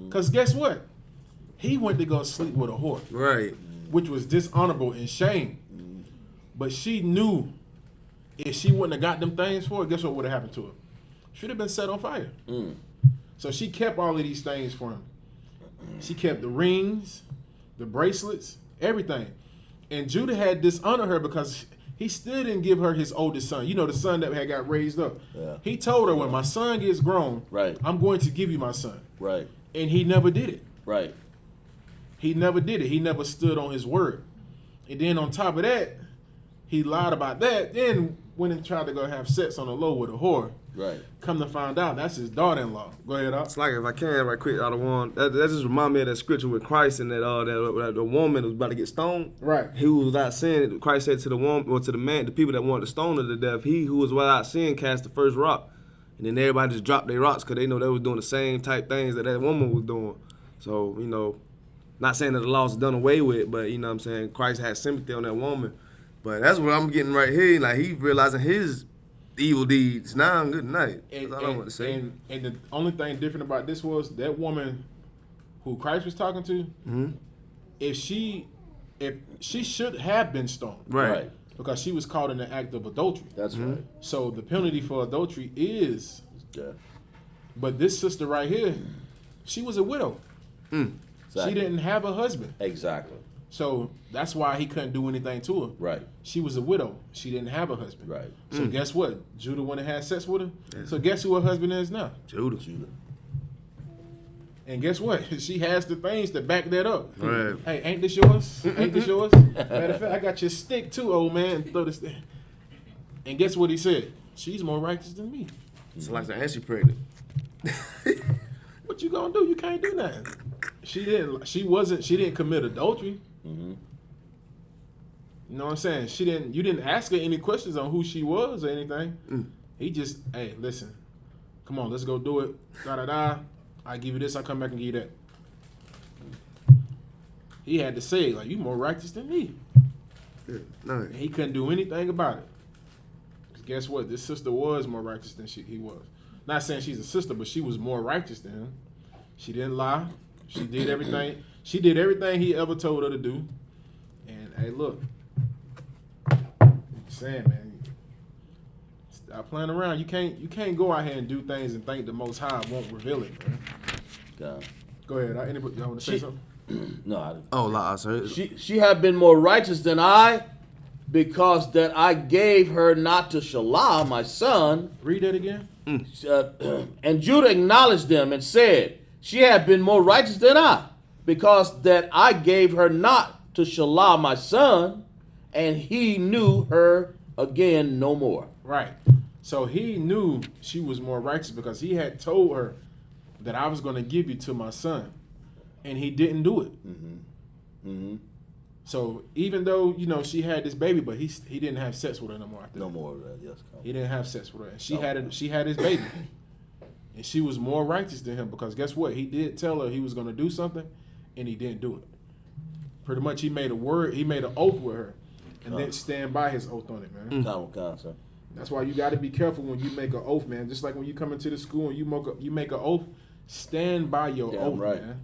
Because guess what? He went to go sleep with a whore. Right. Which was dishonorable and shame. But she knew if she wouldn't have got them things for her, guess what would have happened to her? She'd have been set on fire. So she kept all of these things for him. She kept the rings, the bracelets, everything. And Judah had dishonored her because he still didn't give her his oldest son. You know, the son that had got raised up. Yeah. He told her, when my son gets grown, Right. I'm going to give you my son. Right. And he never did it. Right. He never did it. He never stood on his word. And then on top of that, he lied about that. Then went and tried to go have sex on the low with a whore. Right. Come to find out, that's his daughter-in-law. Go ahead, Al. It's like, if I can, right quick, out of one, that just remind me of that scripture with Christ and that the woman was about to get stoned. Right. He who was without sin, Christ said to the woman, or to the man, the people that wanted to stone her to death, he who was without sin cast the first rock. And then everybody just dropped their rocks because they know they was doing the same type things that woman was doing. So, you know, not saying that the laws done away with, but, you know what I'm saying, Christ had sympathy on that woman. But that's what I'm getting right here. Like, he realizing his evil deeds. Now, good night. That's all I want to say. And the only thing different about this was that woman who Christ was talking to, if she should have been stoned. Right. Because she was caught in the act of adultery. That's right. So the penalty for adultery is Death. But this sister right here, she was a widow. Exactly. She didn't have a husband. Exactly. So that's why he couldn't do anything to her. Right. She was a widow. She didn't have a husband. Right. So guess what? Judah went and had sex with her. Yeah. So guess who her husband is now? Judah. And guess what? She has the things to back that up. Right. Hey, ain't this yours? Ain't this yours? Matter of fact, I got your stick too, old man. Throw this thing. And guess what he said? She's more righteous than me. It's like the answer pregnant. What you gonna do? You can't do nothing. She didn't commit adultery. You know what I'm saying? You didn't ask her any questions on who she was or anything. He just, hey, listen, come on, let's go do it. Da-da-da. I give you this, I come back and give you that. He had to say, like, you more righteous than me. No. And he couldn't do anything about it. Because guess what? This sister was more righteous than he was. Not saying she's a sister, but she was more righteous than him. She didn't lie. She did everything. She did everything he ever told her to do. And hey, look, I'm saying, man, stop playing around. You can't go out here and do things and think the Most High won't reveal it, man. God. Go ahead. Anybody, y'all want to say something? No, I didn't. Oh, la, sir. She had been more righteous than I, because that I gave her not to Shelah, my son. Read that again. And Judah acknowledged them and said, she had been more righteous than I, because that I gave her not to Shelah, my son, and he knew her again no more. Right. So he knew she was more righteous because he had told her that I was going to give you to my son, and he didn't do it. So even though, you know, she had this baby, but he didn't have sex with her no more after that. No more of that, yes. He didn't have sex with her. And she had his baby. And she was more righteous than him because guess what? He did tell her he was going to do something, and he didn't do it. Pretty much he made an oath with her. and then stand by his oath on it, man. Come, sir. That's why you got to be careful when you make an oath, man. Just like when you come into the school and you make an oath, stand by your oath, right. man.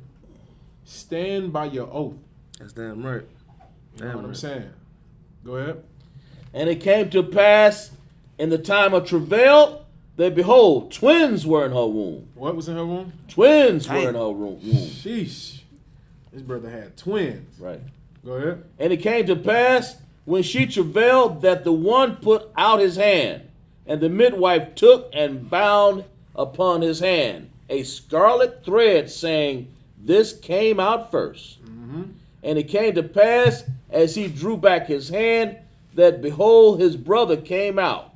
Stand by your oath. That's damn right. You know what I'm saying? Go ahead. And it came to pass in the time of travail that, behold, twins were in her womb. What was in her womb? Twins were in her womb. Sheesh. This brother had twins. Right. Go ahead. And it came to pass when she travailed that the one put out his hand, and the midwife took and bound upon his hand a scarlet thread, saying, This came out first. Mm-hmm. And it came to pass, as he drew back his hand, that behold, his brother came out.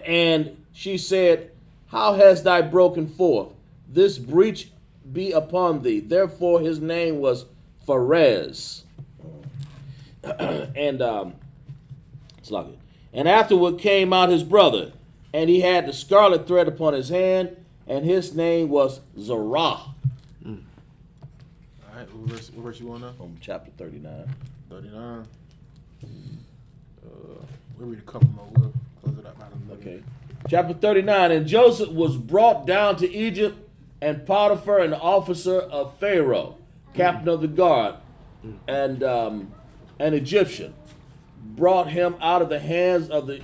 And she said, How hast thou broken forth? This breach be upon thee. Therefore his name was Pharez. And afterward came out his brother, and he had the scarlet thread upon his hand, and his name was Zerah. All right, what verse you on now? From chapter 39. 39. We'll read a couple more. We'll close it up out of the Okay. Chapter 39. And Joseph was brought down to Egypt, and Potiphar, an officer of Pharaoh, captain of the guard, and an Egyptian, brought him out of the hands of the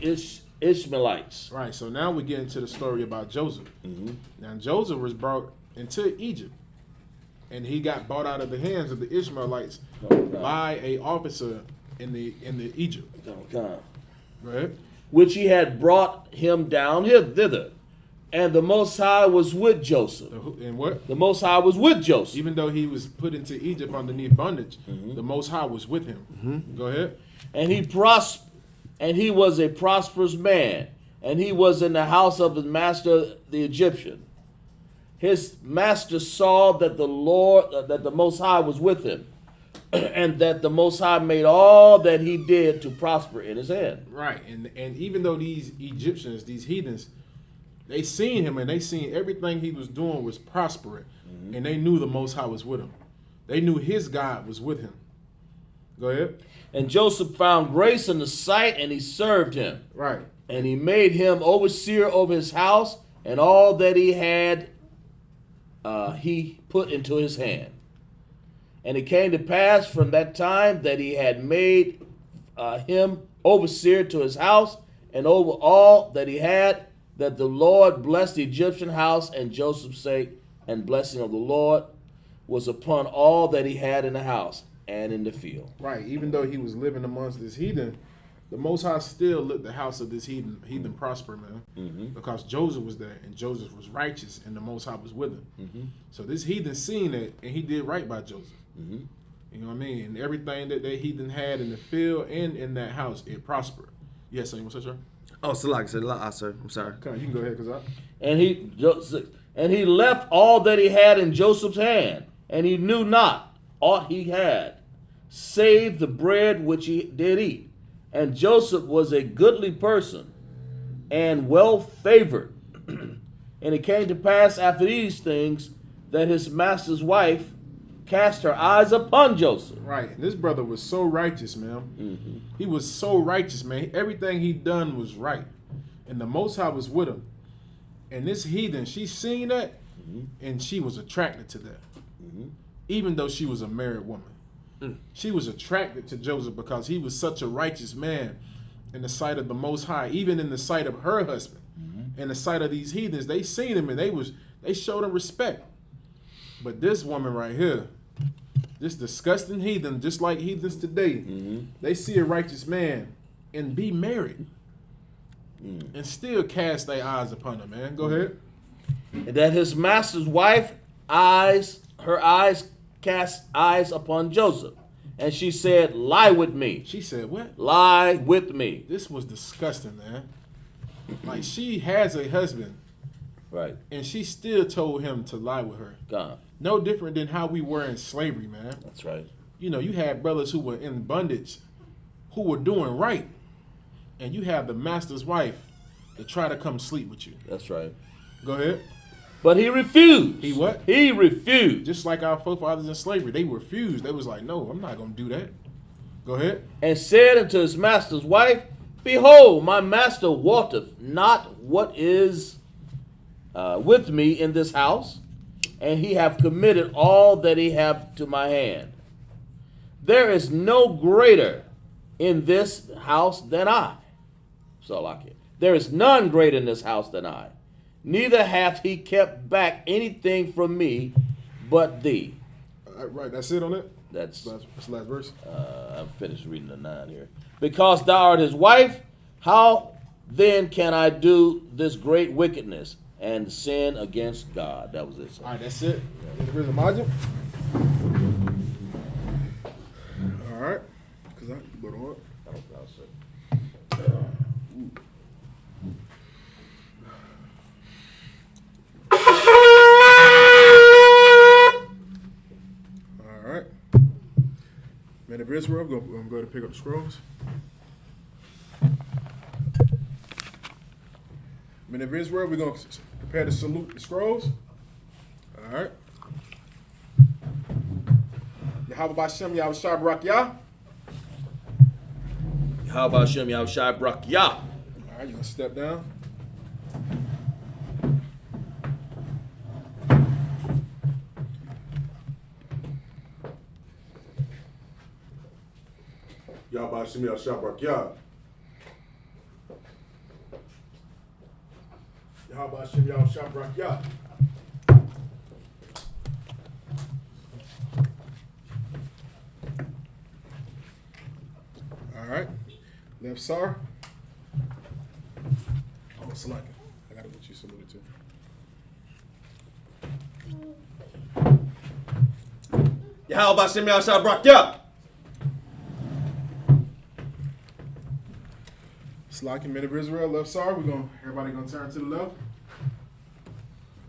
Ishmaelites. Right, so now we get into the story about Joseph. Now Joseph was brought into Egypt, and he got bought out of the hands of the Ishmaelites by a officer in the Egypt. Right? Which he had brought him down thither. And the Most High was with Joseph. And what? The Most High was with Joseph. Even though he was put into Egypt underneath bondage, the Most High was with him. Go ahead. And he was a prosperous man, and he was in the house of his master the Egyptian. His master saw that the Most High was with him, and that the Most High made all that he did to prosper in his hand. Right, and even though these Egyptians, these heathens, they seen him and they seen everything he was doing was prospering, and they knew the Most High was with him. They knew his God was with him. Go ahead. And Joseph found grace in the sight, and he served him. Right. And he made him overseer over his house, and all that he had he put into his hand. And it came to pass from that time that he had made him overseer to his house, and over all that he had, that the Lord blessed the Egyptian house, and Joseph's sake and blessing of the Lord was upon all that he had in the house and in the field. Right. Even though he was living amongst this heathen, the Most High still let the house of this heathen prosper, man. Because Joseph was there, and Joseph was righteous, and the Most High was with him. So this heathen seen it, and he did right by Joseph. You know what I mean? And everything that heathen had in the field and in that house, it prospered. Yes, sir. You want to say, sir? Oh, so like I said, sir. I'm sorry. Come on, you can go ahead, cause And he left all that he had in Joseph's hand, and he knew not aught he had, save the bread which he did eat. And Joseph was a goodly person, and well favored. And it came to pass after these things, that his master's wife cast her eyes upon Joseph. Right. And this brother was so righteous, man. He was so righteous, man. Everything he done was right. And the Most High was with him. And this heathen, she seen that, and she was attracted to that. Even though she was a married woman. She was attracted to Joseph because he was such a righteous man in the sight of the Most High, even in the sight of her husband. In the sight of these heathens, they seen him and they showed him respect. But this woman right here, this disgusting heathen, just like heathens today, they see a righteous man and be married and still cast their eyes upon him, man. Go ahead. And that his master's wife her eyes cast eyes upon Joseph. And she said, lie with me. She said, what? Lie with me. This was disgusting, man. Like, she has a husband. Right. And she still told him to lie with her. God. No different than how we were in slavery, man. That's right. You know, you had brothers who were in bondage, who were doing right. And you have the master's wife to try to come sleep with you. That's right. Go ahead. But he refused. He what? He refused. Just like our forefathers in slavery, they refused. They was like, no, I'm not going to do that. Go ahead. and said unto his master's wife, Behold, my master wotteth not what is with me in this house, and he hath committed all that he hath to my hand. There is no greater in this house than I. So like it. There is none greater in this house than I. Neither hath he kept back anything from me but thee. Right, that's it on it? That's the last verse. I'm finished reading the 9 here. Because thou art his wife, how then can I do this great wickedness and sin against God? That was it. All right, that's it. Where's the margin? All right. Because I can put on. All right. Men of Israel, I'm going to go to pick up the scrolls. Men of Israel, we're going to prepare to salute the scrolls. All right. Yahweh Bashem, Yahweh Shai Barak Yah. How about Shem Yahushai Brak Yah? All right, you're going to step down. Yahweh Hashem Yahshua Barak Yah. Yahweh Hashem Yahshua Barak Yah. All right. Left Sar. Oh, Salaka. I got to get you saluted too. Yahweh Bashem Yahshua Barak Yah. Salaki, men of Israel, left Sar. Everybody gonna turn to the left.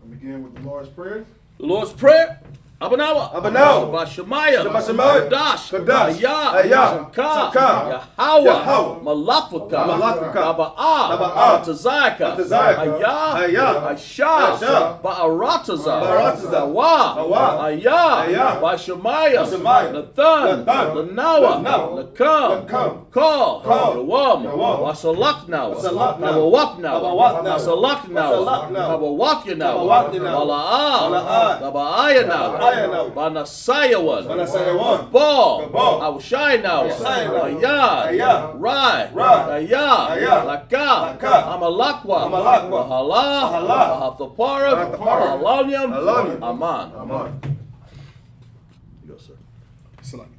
I'm begin with the Lord's Prayer. The Lord's Prayer. Abanawa. Abanawa. Shemaya. Shemaya. Kadash. Kadash. Ayah. Ayah. Shaka. Shaka. Yahweh. Yahweh. Malafuka. Malafuka. Taba'ah. Taba'ah. Tazaka. Tazaka. Ayah. Ayah. Aisha. Aisha. Ba'aratazar. Ba'aratazar. Awa. Awa. Ayah. Ayah. Ba'shemaya. Ba'shemaya. Nathan. Nathan. Lanawa. Lanawa. Lakam. Lakam. Call. Call. Yawam. Yawam. Wasalaknawa. Wasalaknawa. Nabawapnawa. Nabawapnawa. Wasalaknawa. Wasalaknawa. Nabawapyanawa. Nabawapyanawa. Bala'ah. Bala'ah. Naba'ayanawa. Ayanawa. Banasayawan. Banasayawan. Ball. Ball. Awshaynawa. Awshaynawa. Ayah. Ayah. Rai. Rai. Ayah. Ayah. Laka. Laka. Amalakwa. Amalakwa. Mahala. Mahala. Mahathaparav. Mahathaparav. Mahalonium. Mahalonium. Aman. Amen. You go, sir. Salaki.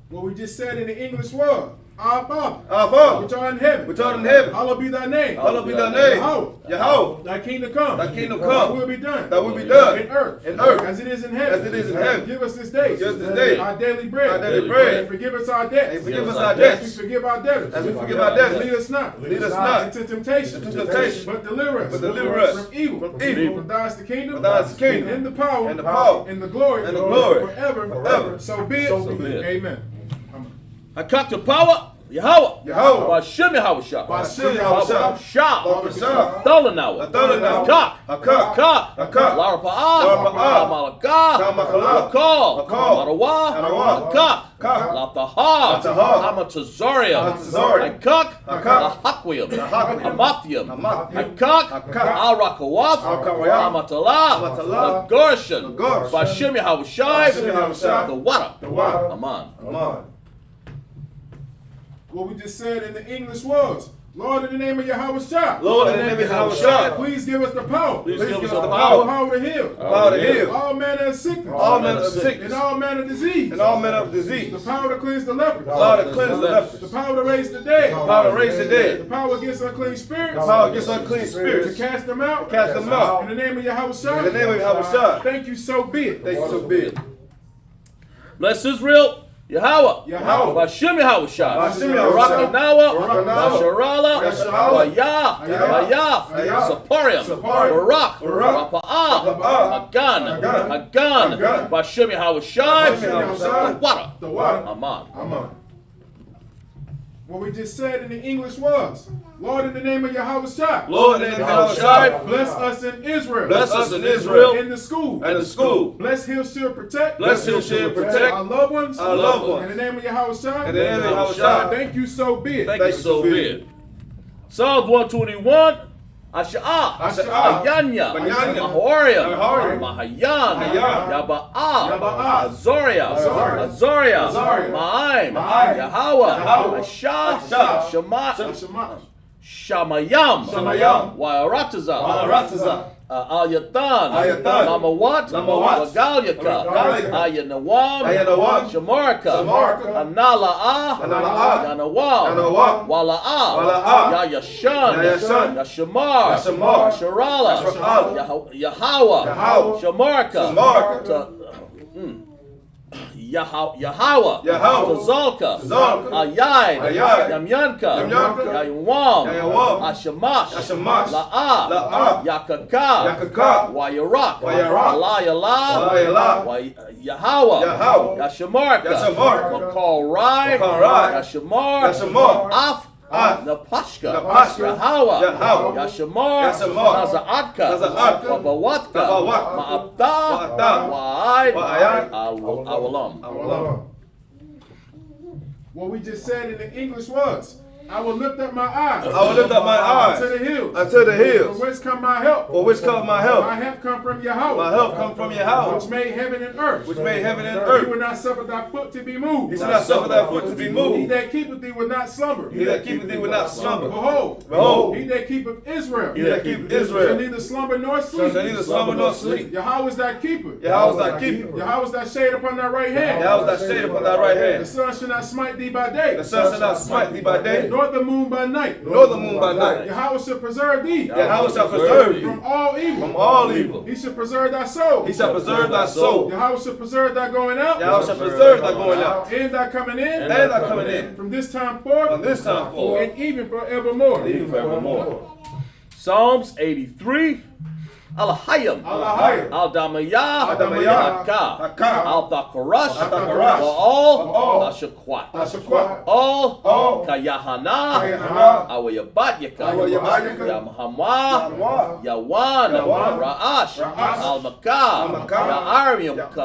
What we just said in the English was, Our Father, Our Father, which art in heaven, which art in heaven, hallowed be thy name. hallowed be thy name. Yahweh. Yahweh. Thy kingdom come. Thy kingdom Thy come. will be done. Thy will be done. In earth. In earth. As it is in heaven. As it is in heaven. Give us this day. Give us this day. Our daily bread. Our daily bread. And forgive us our debts. And forgive us our As debts. we forgive our debtors. As we forgive our debtors. Lead us not. Lead us not into temptation. into temptation. But deliver us. But deliver us from evil. from evil. For thine is the kingdom. For thine is the kingdom. And the power. And the power. And the glory. And the glory. Forever. Forever. So be it. So be it. Amen. I cock the power. Yahweh. Yahweh. Bashem Yahushua. Bashem Yahushua. Shah. Shah. Tholanawa. Tholanawa. Cock. Cock. Cock. Cock. Larapa'ah. Larapa'ah. Malakah. Malakah. Lakal. Lakal. Marawa. Marawa. Cock. Cock. Latahah. Latahah. Amatazaria. Amatazaria. Cock. Cock. Lahakwium. Lahakwium. Amathium. Amathium. Cock. Cock. Al-Rakawath. Al-Rakawath. Amatalah. Amatalah. Lagorshan. Lagorshan. Bashem Yahushua. Bashem Yahushua. The water. The water. Aman. Amen. What we just said in the English was, Lord, in the name of Yahweh Shah. Lord, in the name of Yahweh, Please give us the power. Please give us the The power. power to heal. Power to heal. All manner of sickness. All manner of sickness. And all manner of disease. And all manner of The disease. power to cleanse the lepers. Power to cleanse the The lepers. power to raise the dead. Power to raise the The dead. power against unclean spirits. Power against unclean To spirits. cast them out. Cast them out. In the name of Yahweh Shah. In the name of Yahweh Shah. Thank you, so be it. Thank you, so be it. Bless Israel. Yahweh. Yahweh. Bashem Yahushua. Bashem Yahushua. Barakanawa. Barakanawa. Basharala. Basharala. Bayah. Ayah. Bayaf. Saparium. Saparium. Barak. Barak. Rapa'ah. Rapa'ah. Agan. Agan. Agan. Agan. Bashem Yahushua. Bashem Yahushua. The water. The water. Aman. Amen. What we just said in the English was, Lord, in the name of Yahushua, Lord, in the name of Yahushua, bless us in Israel. bless us in Israel, In the school. and the school. Bless He'll shield protect. Bless He'll shield protect our loved ones. our loved ones. In the name of Yahushua. In the name of Yahushua. Thank you, so be it. Thank you, so be it. Psalms 121. Asha'ah, Asha'ah, Ayanya, Ayanya, Ahorim, Ahorim, Mahayan, Mahayan, Yaba'ah, Yaba'ah, Azoria, Azoria, Azoria, Azoria, Ma'aim, Ma'aim, Yahweh, Yahweh, Ashah, Ashah, Shema, Shamayam, Shamayam, Wa'arataza, Wa'arataza, Ayatan, Ayatan, Namawat, Namawat, Wagalyaka, Wagalyaka, Ayanawam, Ayanawam, Shamarka, Shamarka, Anala'ah, Anala'ah, Yanawam, Yanawam, Wala'ah, Wala'ah, Yayashan, Yayashan, Yashamar, Yashamar, Sharala, Yasharala, Yahweh, Yahweh, Shamarka, Shamarka, Yahweh, Yahweh, Tazalka, Tazalka, Ayayin, Ayayin, Yamyanka, Yamyanka, Yayawam, Yayawam, Ashamash, Ashamash, La'ah, La'ah, Yakaka, Yakaka, Wayarak, Wayarak, Alayala, Alayala, Yahweh, Yahweh, Yashamarka, Yashamarka, Makal Rai, Makal Rai, Yashamar, Yashamar, Af, Af, Napashka, Napashka, Yahweh, Yahweh, Yashamar, Yashamar, Taza'atka, Taza'atka, Wabawatka, Wabawatka, Ma'abda, Ma'abda, Wa'aid, Wa'aid, Awalam. What we just said in the English was, I will lift up my eyes. I will lift up my eyes to the hills. unto the From hills, whence come my help? for which comes my My help. help come from Yahweh. My help come from Yahweh, Which made heaven and earth. which made heaven and He earth. will not suffer thy foot to be moved. He shall not suffer thy foot to be He moved. that keepeth thee will not slumber. He that keepeth thee will not slumber. Behold, Behold, he that keepeth Israel. he that keepeth Shall Israel neither slumber nor sleep. shall neither slumber nor sleep. Yahweh is thy keeper. Yahweh is thy keeper. Yahweh is thy shade upon thy right hand. Yahweh is thy shade upon thy right The hand. sun shall not smite thee by day, The sun shall not smite thee by day, nor the moon by night. nor the moon by night. Yahweh shall preserve thee Yahweh shall preserve thee from all evil. from all evil. He shall preserve thy soul. He shall preserve thy soul. Yahweh shall preserve thy going out Yahweh shall preserve thy going out and thy coming in and thy coming in from this time forth from this time forth, and even forevermore. even forevermore. Psalms 83. Alahayim, Alahayim, Al-Damayah, Al-Damayah, Hakah, Hakah, Al-Thakarash, Al-Thakarash, Ba'al, Ba'al, Tashakwat, Tashakwat, All, All, Kayahana, Kayahana, Awayabatyaka, Awayabatyaka, Yamhamwa, Yamwa, Yawan, Yawan, Ra'ash, Ra'ash, Al-Makah, Al-Makah, Ya'aryamka,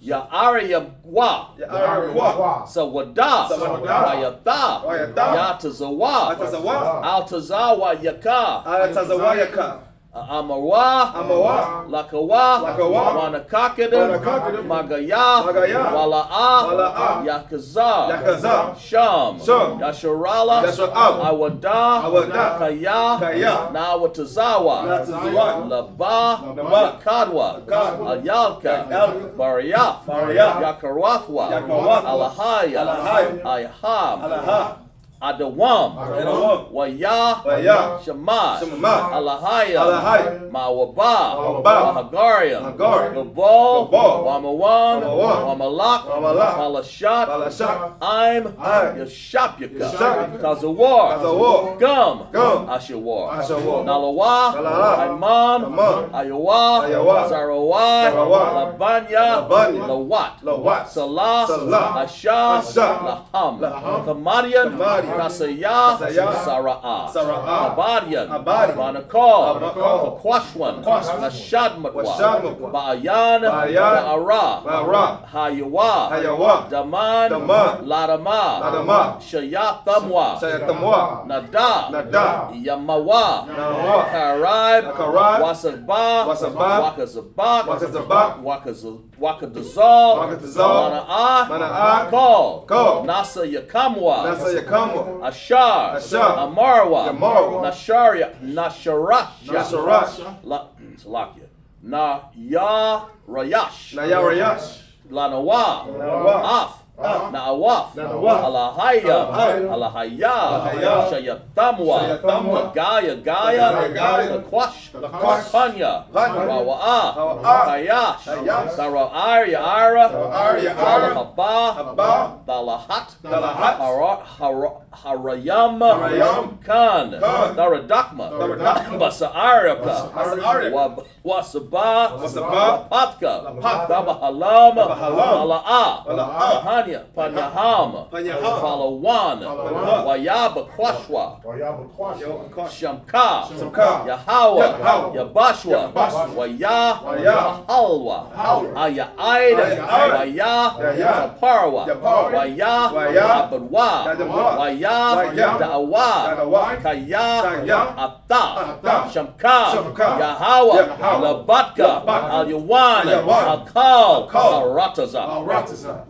Ya'aryamwa, Ya'aryamwa, Sawada, Sawada, Wayata, Wayata, Yatazawa, Atazawa, Al-Tazawa Yaka, Atazawayaka, Amawa, Amawa, Lakawa, Lakawa, Wanakakadam, Wanakakadam, Magaya, Magaya, Wala'ah, Wala'ah, Yakazah, Yakazah, Sham, Sham, Yasharala, Yasharala, Awada, Awada, Kaya, Kaya, Nawatazawa, Natazawa, Laba, Laba, Yakadwa, Yakadwa, Ayalka, Ayalka, Bariyaf, Bariyaf, Yakarathwa, Yakarathwa, Alahaya, Alahaya, Ayham, Alaha, Adawam, Adawam, Waya, Waya, Shamash, Shamash, Alahaya, Alahaya, Mawaba, Mawaba, Hagariam, Hagariam, Gabal, Gabal, Wamawan, Wamawan, Wamalak, Wamalak, Malashat, Malashat, I'm I'm, Yashapyaka, Yashapyaka, Kazawar, Kazawar, Gum, Gum, Ashawar, Ashawar, Nalawa, Nalawa, Aiman, Aiman, Ayawa, Ayawa, Zarawai, Zarawai, Labanya, Labanya, Lawat, Lawat, Salah, Salah, Asha, Asha, Laham, Laham, Kamadian, Kamadian, Kasaya, Kasaya, Sara'ah, Sara'ah, Abadian, Abadian, Manakal, Manakal, Kakwashwan, Kakwashwan, Ashadmatwa, Ashadmatwa, Ba'ayan, Ba'ayan, Ba'ara, Ba'ara, Hayawa, Hayawa, Daman, Daman, Ladama, Ladama, Shayatamwa, Sayatamwa, Nada, Nada, Yamawa, Yamawa, Karib, Karib, Wasabah, Wasabah, Wakazabak, Wakazabak, Wakadazal, Wakadazal, Mana'ah, Mana'ah, Kol, Kol, Nasa Yakamwa, Nasa Yakamwa, Ashar, Ashar, Amarwa, Amarwa, Nasharia, Nasharasha, Nasharash, Salakia, Na Ya Rayash, Nayarayash, Lanawa, Lanawa, Af, Na'awaf, Na'awaf, Alahaya, Alahaya, Alahaya, Alahaya, Shayatamwa, Shayatamwa, Gaya, Gaya, Lakwash, Lakwash, Panya, Panya, Rawa'ah, Rawa'ah, Kayash, Kayash, Sara'ar, Ya'ara, Sara'ar, Ya'ara, Haba, Haba, Dalahat, Dalahat, Harayam, Harayam, Khan, Khan, Daradakma, Daradakma, Basa'araka, Basa'araka, Wasaba, Wasaba, Patka, Lapatka, Dabahalam, Dabahalam, Mala'ah, Mala'ah, Panyahama, Panyahama. Palawana, Wayaba Kwashwa, Wayabakwasha. Shamka, Shamka. Yahweh, Yahweh. Yabashwa, Yabashwa. Waya, Waya. Halwa, Halwa. Ayaida, Ayaida. Waya, Waya. Yaparwa, Yaparwa. Waya, Waya. Abadwa, Yadabwa. Waya, Waya. Da'awa, Da'awa. Kaya, Kaya. Ata, Ata. Shamka, Shamka. Yahweh, Yahweh. Labatka, Labatka. Al-Yawan, Al-Yawan. Akal, Akal. Arataza. Ratazah.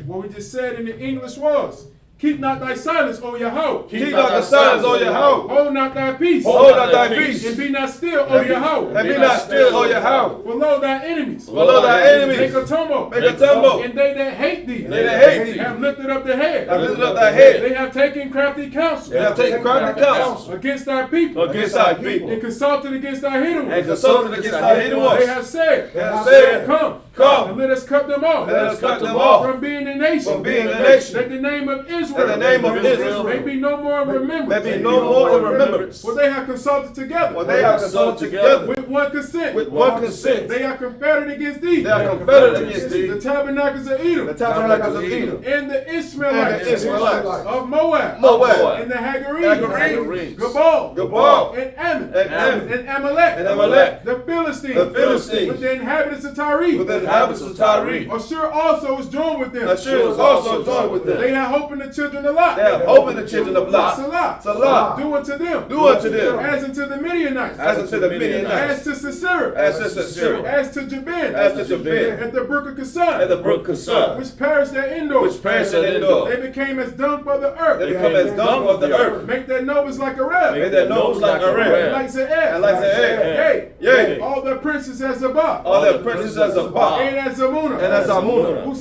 What we just said in the English was, keep not thy silence, O Yahweh. Keep not the silence, O Yahweh. Hold not thy peace. Hold not thy peace. And be not still, O Yahweh. And be not still, O Yahweh. Below thy enemies. Below thy enemies. Make a tumult. Make a tumble. And they that hate thee. They that hate thee. Have lifted up the head. Have lifted up thy head. They have taken crafty counsel. They have taken crafty counsel Against thy people. against thy people. And consulted against thy hidden And ones. consulted against thy hidden ones. They have said. They have said, Come. Come. And let us cut them off. Let us cut them off From being a nation. from being a nation. That the name of Israel. That the name of Israel may be no more in remembrance. May be no more in remembrance. For they have consulted together. For they have consulted together With one consent. with one consent. They are confederate against thee. They are confederate against thee. The tabernacles of Edom. The tabernacles of Edom. And the Ishmaelites. And the Ishmaelites. Of Moab. Moab. And the Hagarenes. Hagarenes. Gabal. Gabal. And Ammon. And Ammon. And Amalek. And Amalek. The Philistines. The Philistines. With the inhabitants of Tyre. With the inhabitants of Tyre. Ashur also is joined with them. Ashur was also joined with them. They have hope in the children of Lot. They have hope in the children of Lot. Salah. Do unto them. Do unto them. As unto the Midianites. As unto the As Midianites. to Sisera. As to Sisera. As to Jabin. As to Jabin. At the brook of Kasan. At the brook Kasan. Which perished at Endor. Which perished at Endor. They became as dung for the earth. They become as dung of the earth. Make their nobles like a ram. Make their nose like a ram. Like Ze'er. And like Ze'er. Yea. Yea. All their princes as Zabah. All their princes as a And bar. as Zamunah. And as Amunah. Who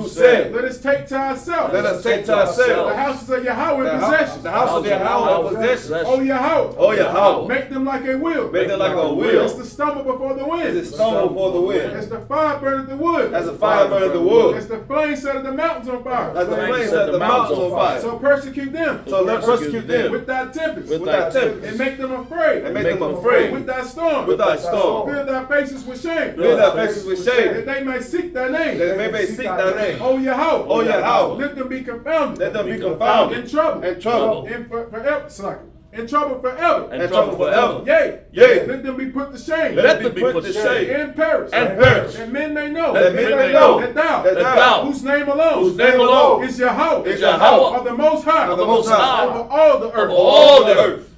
said? Let us take to ourselves. Let us take to the ourselves houses of Yahweh in possession. the house of Yahweh in possession. Oh Yahweh. Oh Yahweh. Make them like a wheel. Make them like a It's wheel. the stumble before the wind. As it stumble before the wind. As the fire burneth the wood. As the fire burneth the As wood. the flame set the mountains on fire. As the flame set the mountains on fire. So persecute them. So let persecute them With thy tempest. with thy tempest. And make them afraid. And make them afraid With thy storm. with thy storm. Fill thy faces with shame. Fill thy faces with shame. That they may seek thy name. That they may seek thy name. Oh Yahweh. Oh Yahweh. Let them be confounded. Let them be confounded. In trouble. In trouble. Forever. In trouble forever. In trouble forever. Yea. Yea. Let them be put to shame. Let them be put to shame. And perish. And perish. And men may know. That men may know. That thou. That thou. Whose name alone. Whose name alone. Is Yahweh. Is Yahweh. Of the Most High. Of the Most High. Over all the earth. Of all the earth.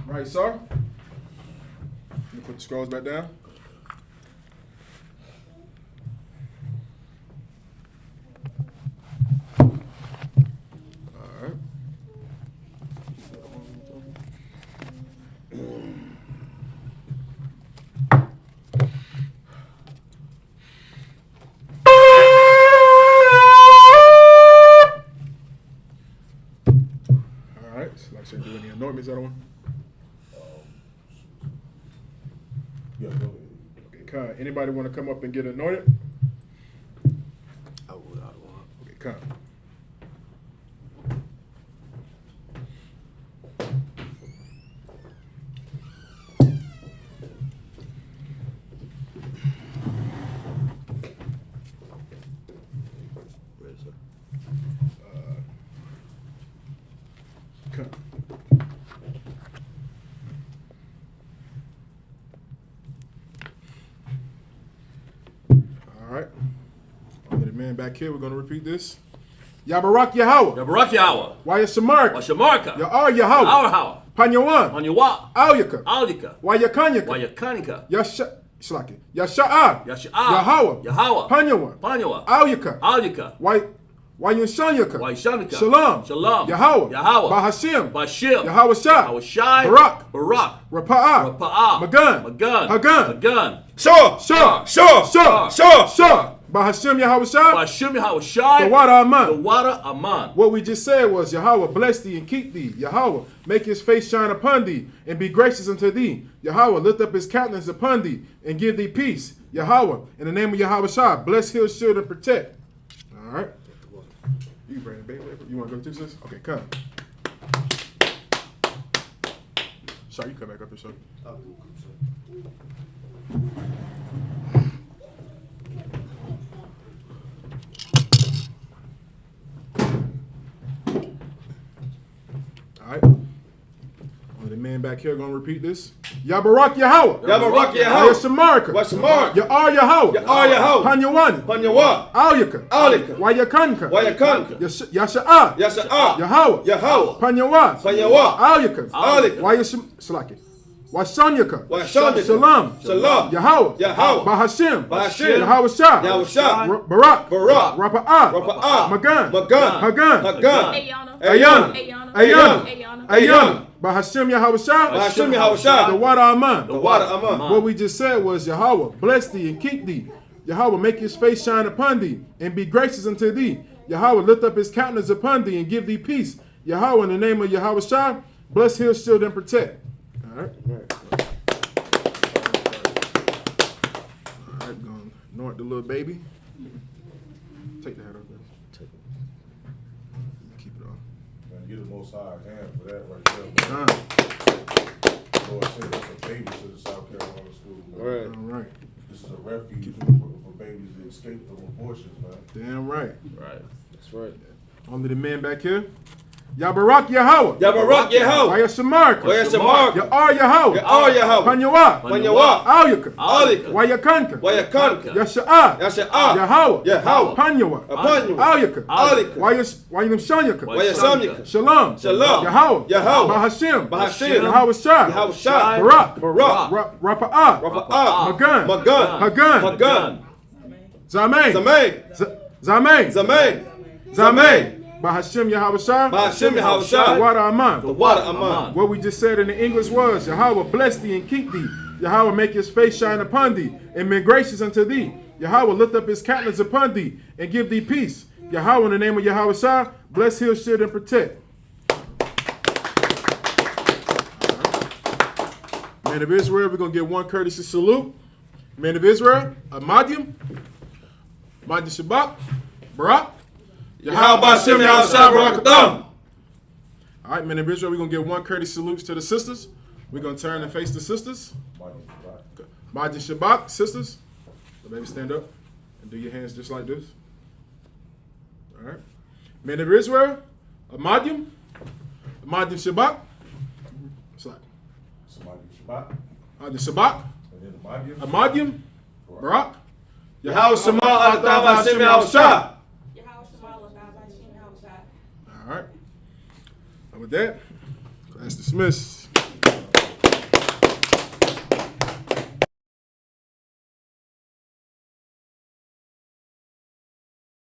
Right, sir. You put the scrolls back down. All right. All right. So like I said, do any anointments out of one? Yeah, go ahead. Okay, come. Anybody want to come up and get anointed? Okay, come. Come. All right. Under the man back here, we're going to repeat this. Yabarak Yahweh. Yabarak Yahweh. Waya Shamark. Washamarka. Ya'ar Yahweh. Our Howah. Panyawan. Onyawa. Alyaka. Aldika. Waya Kanyaka. Wayakanika. Shlaki. Yasha'ar. Yasha'ah. Yahweh. Yahweh. Panyawan. Panyawa. Alyaka. Aldika. Wayushanyaka. Waishanika. Shalom. Shalom. Yahweh. Yahweh. Bahashim. Bashim. Yahweh Shai. Yahweh Shai. Barak. Barak. Rapa'ah. Rapa'ah. Magan. Magan. Hagan. Hagan. Sure. Sure. Sure. Sure. Sure. Sure. Bahashim Yahweh Shai. Bashim Yahweh Shai. The water The Aman. water Aman. What we just said was Yahweh bless thee and keep thee. Yahweh make his face shine upon thee and be gracious unto thee. Yahweh lift up his countenance upon thee and give thee peace. Yahweh, in the name of Yahweh Shai, bless, heal, shield, and protect. All right. You bring it back. You want to go to this? Okay, come. Sorry, you come back up here, sir. back here gonna repeat this. Yabarak Yahweh. Yabarak Yahweh Yahweh. Shamarka. Washamarka. Ya'ar Yahweh. Ya'ar Yahweh. Panyawani. Panyawa. Alyaka. Alyaka. Wayakanka. Wayakanka. Yasha'ah. Yasha'ah. Yahweh. Yahweh. Panyawa. Panyawa. Alyaka. Alyaka. Salaki. Washanyaka. Washanyaka. Shalom. Shalom. Yahweh. Yahweh. Bahashim. Bahashim. Yahweh Shah. Yahweh Shah. Barak. Barak. Rapa'ah. Rapa'ah. Magan. Magan. Hagan. Hagan. Ayana. Ayana. Ayana. Ayana. Bahashim Yahweh Shah. Bahashim Yahweh Shah. The water Aman. The water Aman. What we just said was Yahweh, bless thee and keep thee. Yahweh, make his face shine upon thee and be gracious unto thee. Yahweh, lift up his countenance upon thee and give thee peace. Yahweh, in the name of Yahweh Shah, bless, heal, shield, and protect. All right. All right, gonna anoint the little baby. Take the hat off, guys. Keep it on. Man, get the Most High hand for that right there, man. Lord said that's a baby to the South Carolina school, man. Right. All right. This is a refuge for babies that escape from abortions, man. Damn right. Right. That's right. Only the men back here. Yabarak Yahweh. Yabarak Yahweh. Wayasamarka. Wayasamarka. Ya'ar Yahweh. Ya'ar Yahweh. Panyawa. Panyawa. Alyaka. Alyaka. Wayakanka. Wayakanka. Yasha'ah. Yasha'ah. Yahweh. Yahweh. Panyawa. Panyawa. Alyaka. Alyaka. Wayamshanyaka. Wayasamyaka. Shalom. Shalom. Yahweh. Yahweh. Bahashim. Bahashim. Yahweh Shah. Yahweh Shah. Barak. Barak. Rapa'ah. Rapa'ah. Magan. Magan. Hagan. Hagan. Zameh. Zameh. Zameh. Zameh. Zameh. Bahashim Yahweh Shah. Bahashim Yahweh Shah. The water Aman. The water Aman. What we just said in the English was, Yahweh bless thee and keep thee. Yahweh make his face shine upon thee and be gracious unto thee. Yahweh lift up his countenance upon thee and give thee peace. Yahweh, in the name of Yahweh Shah, bless, heal, shield, and protect. Men of Israel, we're going to give one courtesy salute. Men of Israel, Amadim, Madi Shabbat, Barak, Yahweh Bahashim Yahweh Shah Barakatam. All right, men of Israel, we're going to give one courtesy salute to the sisters. We're going to turn and face the sisters. Madi Shabbat, sisters. So baby, stand up and do your hands just like this. All right. Men of Israel, Amadim, Amadim Shabbat. Slide. Somebody Shabbat. Amadim Shabbat, And then the Madian. Amadim, Barak, Yahweh Shema Adonai Bahashim Yahweh Shah. All right. And with that, class dismissed.